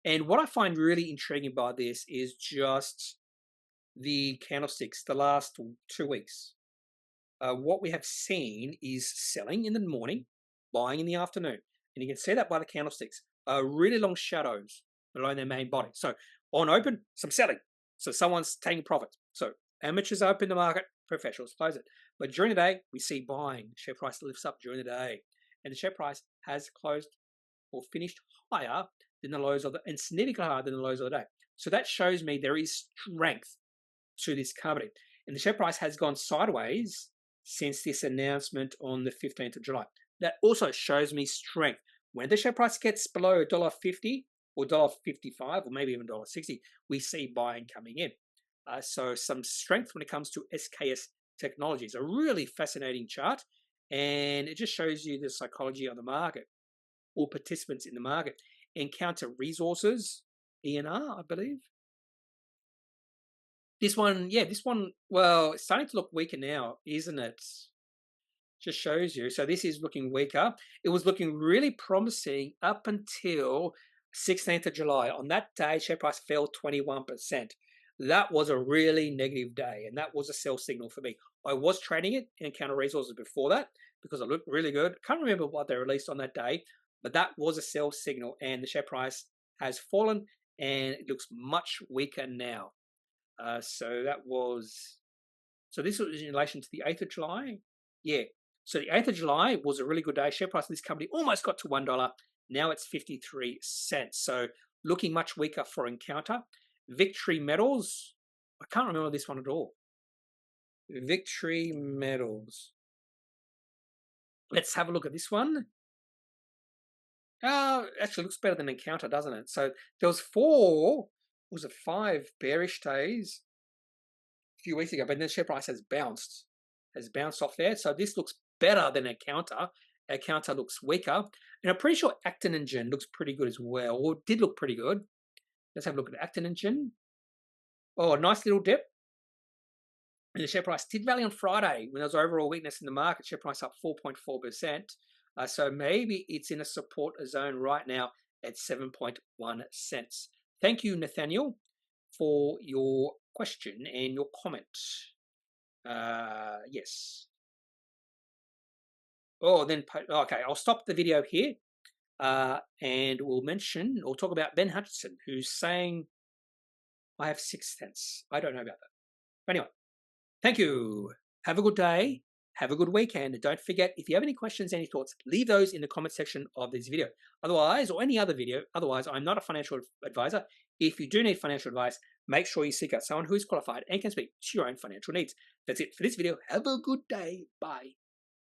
And what I find really intriguing by this is just the candlesticks the last 2 weeks. What we have seen is selling in the morning, buying in the afternoon. And you can see that by the candlesticks. Really long shadows below their main body. So on open, some selling. So someone's taking profit. So amateurs open the market, professionals close it. But during the day, we see buying. Share price lifts up during the day. And the share price has closed or finished higher than the lows of the, and significantly higher than the lows of the day. So that shows me there is strength to this company. And the share price has gone sideways since this announcement on the 15th of July. That also shows me strength. When the share price gets below $1.50 or $1.55 or maybe even $1.60, we see buying coming in. So some strength when it comes to SKS Technologies. A really fascinating chart, and it just shows you the psychology of the market or participants in the market. Encounter Resources, ENR, I believe. This one, well, it's starting to look weaker now, isn't it? Just shows you. So this is looking weaker. It was looking really promising up until 16th of July. On that day, share price fell 21%. That was a really negative day, and that was a sell signal for me. I was trading it in Encounter Resources before that because it looked really good. Can't remember what they released on that day, but that was a sell signal, and the share price has fallen, and it looks much weaker now. So this was in relation to the 8th of July. Yeah. So the 8th of July was a really good day. Share price of this company almost got to $1. Now it's 53 cents. So looking much weaker for Encounter. Victory Metals. I can't remember this one at all. Victory Metals. Let's have a look at this one. Actually looks better than Encounter, doesn't it? So there was 5 bearish days a few weeks ago, but then the share price has bounced off there. So this looks better than Encounter. Encounter looks weaker. And I'm pretty sure Actinogen looks pretty good as well, or did look pretty good. Let's have a look at Actinogen. Oh, nice little dip. And the share price did rally on Friday when there was overall weakness in the market. Share price up 4.4%. So maybe it's in a support zone right now at 7.1 cents. Thank you, Nathaniel, for your question and your comment. Yes. Oh, then, okay, I'll stop the video here and we'll talk about Ben Hutchinson, who's saying, I have 6 cents. I don't know about that. But anyway, thank you. Have a good day. Have a good weekend. Don't forget, if you have any questions, any thoughts, leave those in the comment section of this video. Otherwise, or any other video, I'm not a financial advisor. If you do need financial advice, make sure you seek out someone who is qualified and can speak to your own financial needs. That's it for this video. Have a good day. Bye.